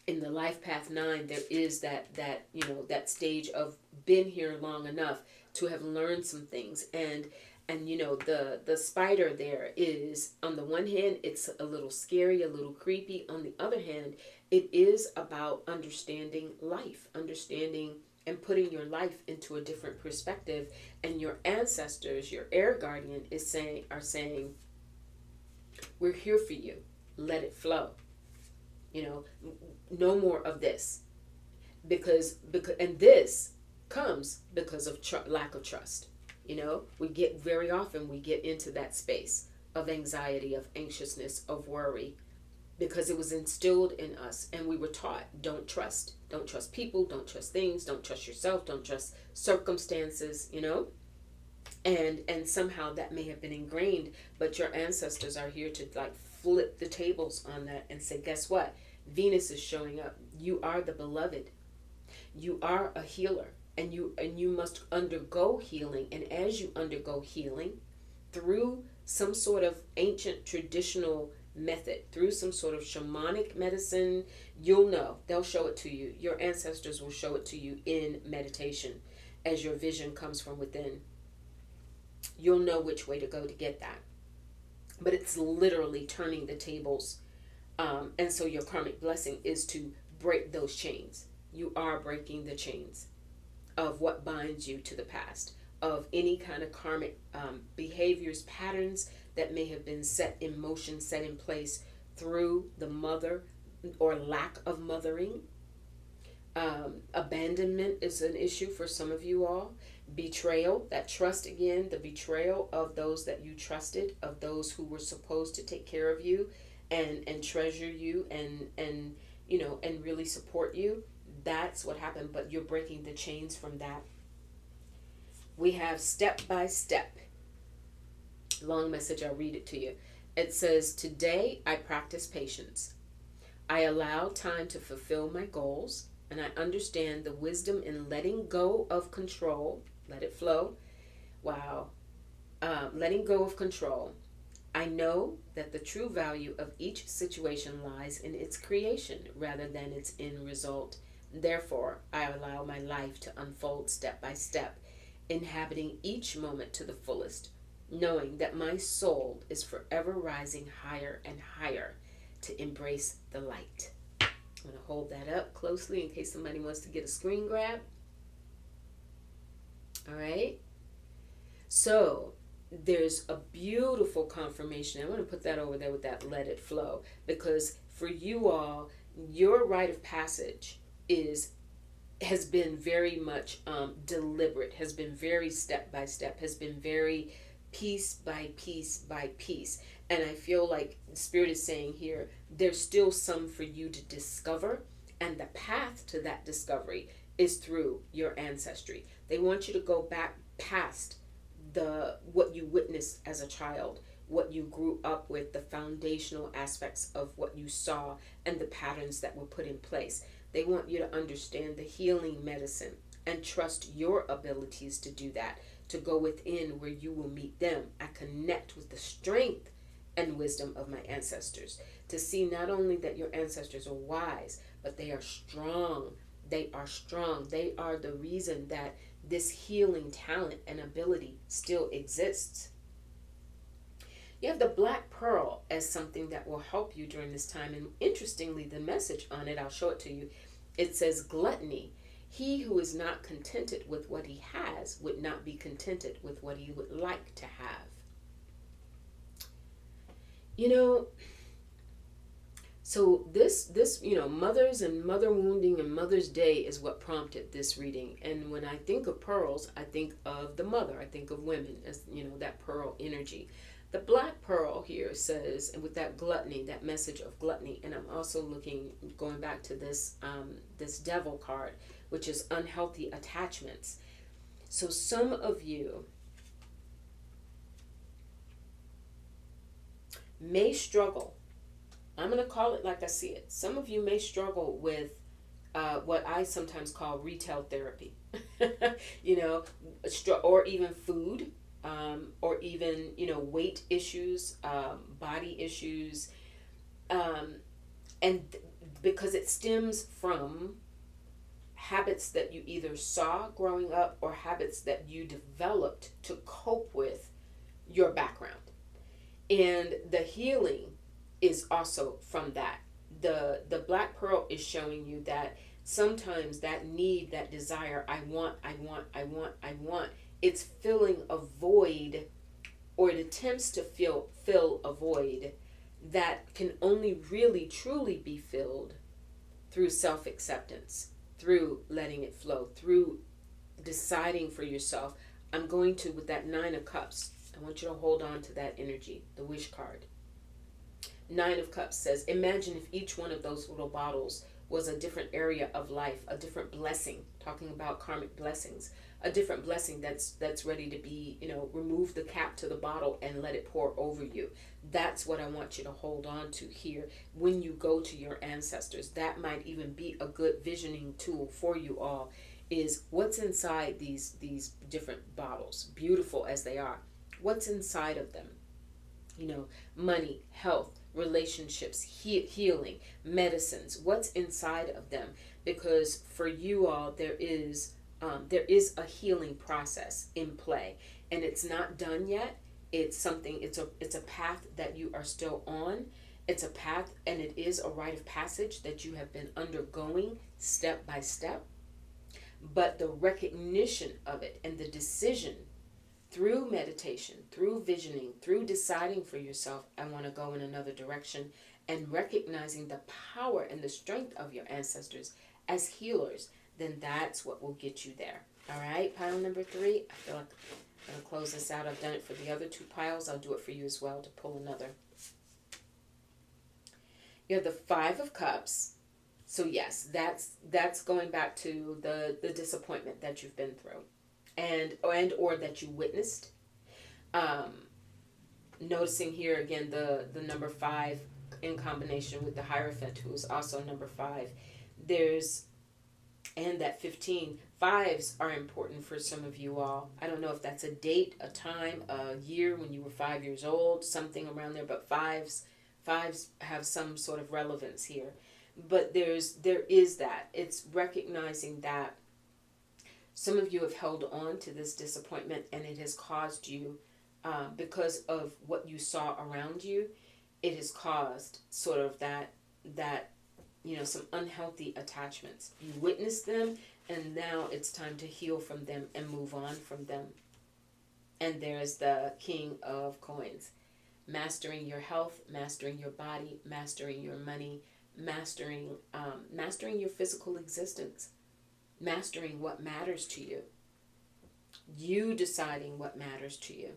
[SPEAKER 1] In the life path 9, there is that stage of been here long enough to have learned some things. And the spider there is, on the one hand, it's a little scary, a little creepy. On the other hand, it is about understanding life, understanding and putting your life into a different perspective. And your ancestors, your air guardian are saying, we're here for you. Let it flow. No more of this, because and this comes because of lack of trust. We get into that space of anxiety, of anxiousness, of worry, because it was instilled in us, and we were taught, don't trust people, don't trust things, don't trust yourself, don't trust circumstances, and somehow that may have been ingrained. But your ancestors are here to flip the tables on that and say, guess what? Venus is showing up. You are the beloved. You are a healer, and you must undergo healing. And as you undergo healing through some sort of ancient traditional method, through some sort of shamanic medicine, you'll know. They'll show it to you. Your ancestors will show it to you in meditation as your vision comes from within. You'll know which way to go to get that. But it's literally turning the tables. And so your karmic blessing is to break those chains. You are breaking the chains of what binds you to the past, of any kind of karmic behaviors, patterns that may have been set in motion, set in place through the mother or lack of mothering. Abandonment is an issue for some of you all. Betrayal, that trust again, the betrayal of those that you trusted, of those who were supposed to take care of you and treasure you and really support you. That's what happened, but you're breaking the chains from that. We have step by step. Long message, I'll read it to you. It says, today I practice patience. I allow time to fulfill my goals, and I understand the wisdom in letting go of control. Let it flow. Wow. Letting go of control. I know that the true value of each situation lies in its creation rather than its end result. Therefore, I allow my life to unfold step by step, inhabiting each moment to the fullest, knowing that my soul is forever rising higher and higher to embrace the light. I'm going to hold that up closely in case somebody wants to get a screen grab. All right. So there's a beautiful confirmation. I'm going to put that over there with that let it flow, because for you all, your rite of passage has been very much deliberate, has been very step by step, has been very piece by piece by piece. And I feel like Spirit is saying here, there's still some for you to discover, and the path to that discovery is through your ancestry. They want you to go back past what you witnessed as a child, what you grew up with, the foundational aspects of what you saw, and the patterns that were put in place. They want you to understand the healing medicine and trust your abilities to do that, to go within where you will meet them. I connect with the strength and wisdom of my ancestors, to see not only that your ancestors are wise, but they are strong. They are strong. They are the reason that this healing talent and ability still exists. You have the black pearl as something that will help you during this time. And interestingly, the message on it, I'll show it to you. It says gluttony. He who is not contented with what he has would not be contented with what he would like to have. You know, so this mothers and mother wounding and Mother's Day is what prompted this reading. And when I think of pearls, I think of the mother. I think of women as, that pearl energy. The black pearl here says, and with that gluttony, that message of gluttony, and I'm also going back to this devil card, which is unhealthy attachments. So some of you may struggle. I'm going to call it like I see it. Some of you may struggle with what I sometimes call retail therapy, or even food, or even, weight issues, body issues. Because it stems from habits that you either saw growing up or habits that you developed to cope with your background. And the healing is also from that. The black pearl is showing you that sometimes that need, that desire, I want, it's filling a void, or it attempts to fill a void that can only really truly be filled through self-acceptance, through letting it flow, through deciding for yourself. I'm going to, with that 9 of Cups, I want you to hold on to that energy, the wish card. 9 of Cups says, imagine if each one of those little bottles was a different area of life, a different blessing, talking about karmic blessings, a different blessing that's ready to be, remove the cap to the bottle and let it pour over you. That's what I want you to hold on to here when you go to your ancestors. That might even be a good visioning tool for you all, is what's inside these different bottles, beautiful as they are. What's inside of them? Money, health, relationships, healing, medicines. What's inside of them? Because for you all, there is a healing process in play, and it's not done yet. It's a path that you are still on. It's a path, and it is a rite of passage that you have been undergoing step by step. But the recognition of it and the decision through meditation, through visioning, through deciding for yourself, I want to go in another direction, and recognizing the power and the strength of your ancestors as healers, then that's what will get you there. All right, pile number 3. I feel like I'm going to close this out. I've done it for the other 2 piles. I'll do it for you as well to pull another. You have the 5 of Cups. So yes, that's going back to the disappointment that you've been through. And or that you witnessed. Noticing here again the number 5 in combination with the Hierophant, who is also number 5. And that 15. 5s are important for some of you all. I don't know if that's a date, a time, a year when you were 5 years old, something around there, but 5s have some sort of relevance here. But there is that. It's recognizing that some of you have held on to this disappointment, and it has caused you, because of what you saw around you, it has caused sort of that some unhealthy attachments. You witnessed them, and now it's time to heal from them and move on from them. And there's the King of Coins. Mastering your health, mastering your body, mastering your money, mastering your physical existence, mastering what matters to you. You deciding what matters to you.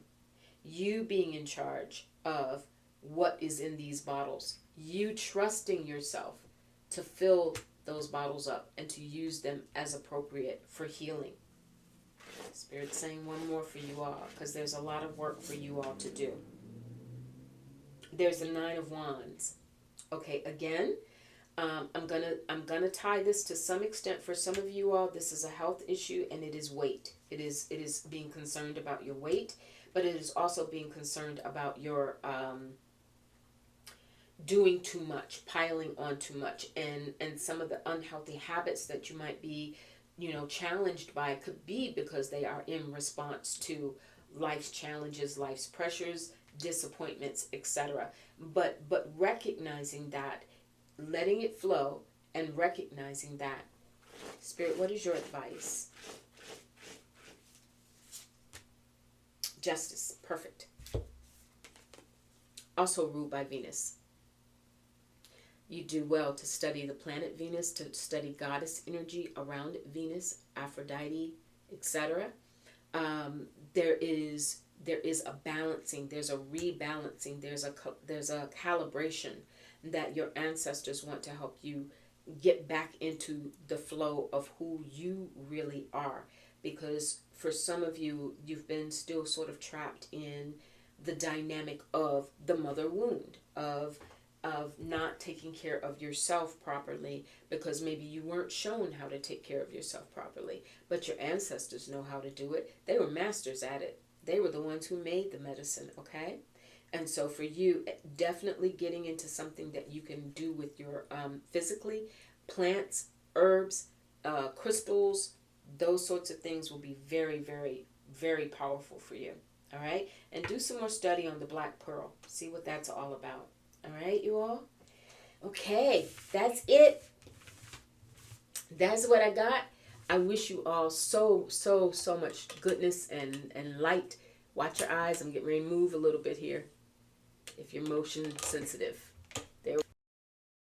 [SPEAKER 1] You being in charge of what is in these bottles. You trusting yourself to fill those bottles up and to use them as appropriate for healing. Spirit's saying one more for you all, because there's a lot of work for you all to do. There's the Nine of Wands. Okay, again, I'm gonna tie this to some extent for some of you all. This is a health issue, and it is weight. It is being concerned about your weight, but it is also being concerned about your doing too much, piling on too much, and some of the unhealthy habits that you might be, challenged by could be because they are in response to life's challenges, life's pressures, disappointments, etc. But recognizing that, letting it flow, and recognizing that. Spirit, what is your advice? Justice, perfect. Also ruled by Venus. You do well to study the planet Venus, to study goddess energy around Venus, Aphrodite, etc. There is a balancing, there's a rebalancing, there's a calibration that your ancestors want to help you get back into the flow of who you really are. Because for some of you, you've been still sort of trapped in the dynamic of the mother wound, of not taking care of yourself properly, because maybe you weren't shown how to take care of yourself properly, but your ancestors know how to do it. They were masters at it. They were the ones who made the medicine, okay? And so for you, definitely getting into something that you can do with your physically, plants, herbs, crystals, those sorts of things will be very, very, very powerful for you, all right? And do some more study on the Black Pearl. See what that's all about. All right, you all? Okay, that's it. That's what I got. I wish you all so much goodness and light. Watch your eyes. I'm getting ready to move a little bit here. If you're motion sensitive. There.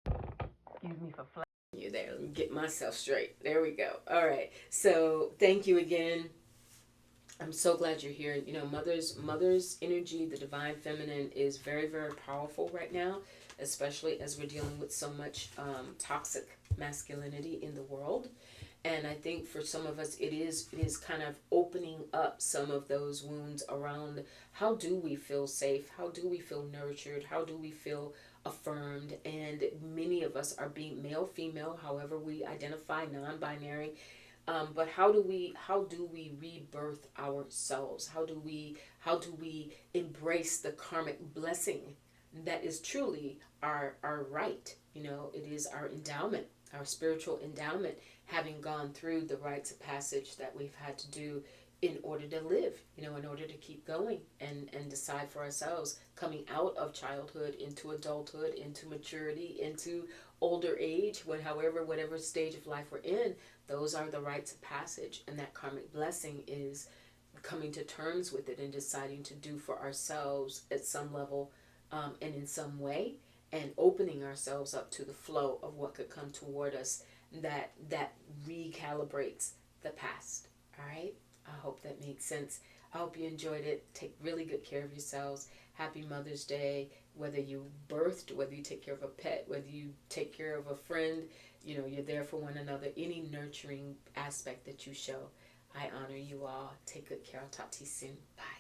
[SPEAKER 1] Excuse me for flying you there. Let me get myself straight. There we go. All right. So thank you again. I'm so glad you're here. Mother's energy, the divine feminine, is very, very powerful right now, especially as we're dealing with so much toxic masculinity in the world. And I think for some of us, it is kind of opening up some of those wounds around how do we feel safe? How do we feel nurtured? How do we feel affirmed? And many of us are being male, female, however we identify, non-binary. But how do we rebirth ourselves? How do we embrace the karmic blessing that is truly our right? It is our endowment, our spiritual endowment, having gone through the rites of passage that we've had to do in order to live, in order to keep going and decide for ourselves, coming out of childhood into adulthood, into maturity, into older age, whatever stage of life we're in. Those are the rites of passage, and that karmic blessing is coming to terms with it and deciding to do for ourselves at some level and in some way, and opening ourselves up to the flow of what could come toward us that recalibrates the past. All right? I hope that made sense. I hope you enjoyed it. Take really good care of yourselves. Happy Mother's Day. Whether you birthed, whether you take care of a pet, whether you take care of a friend, you're there for one another. Any nurturing aspect that you show, I honor you all. Take good care. I'll talk to you soon. Bye.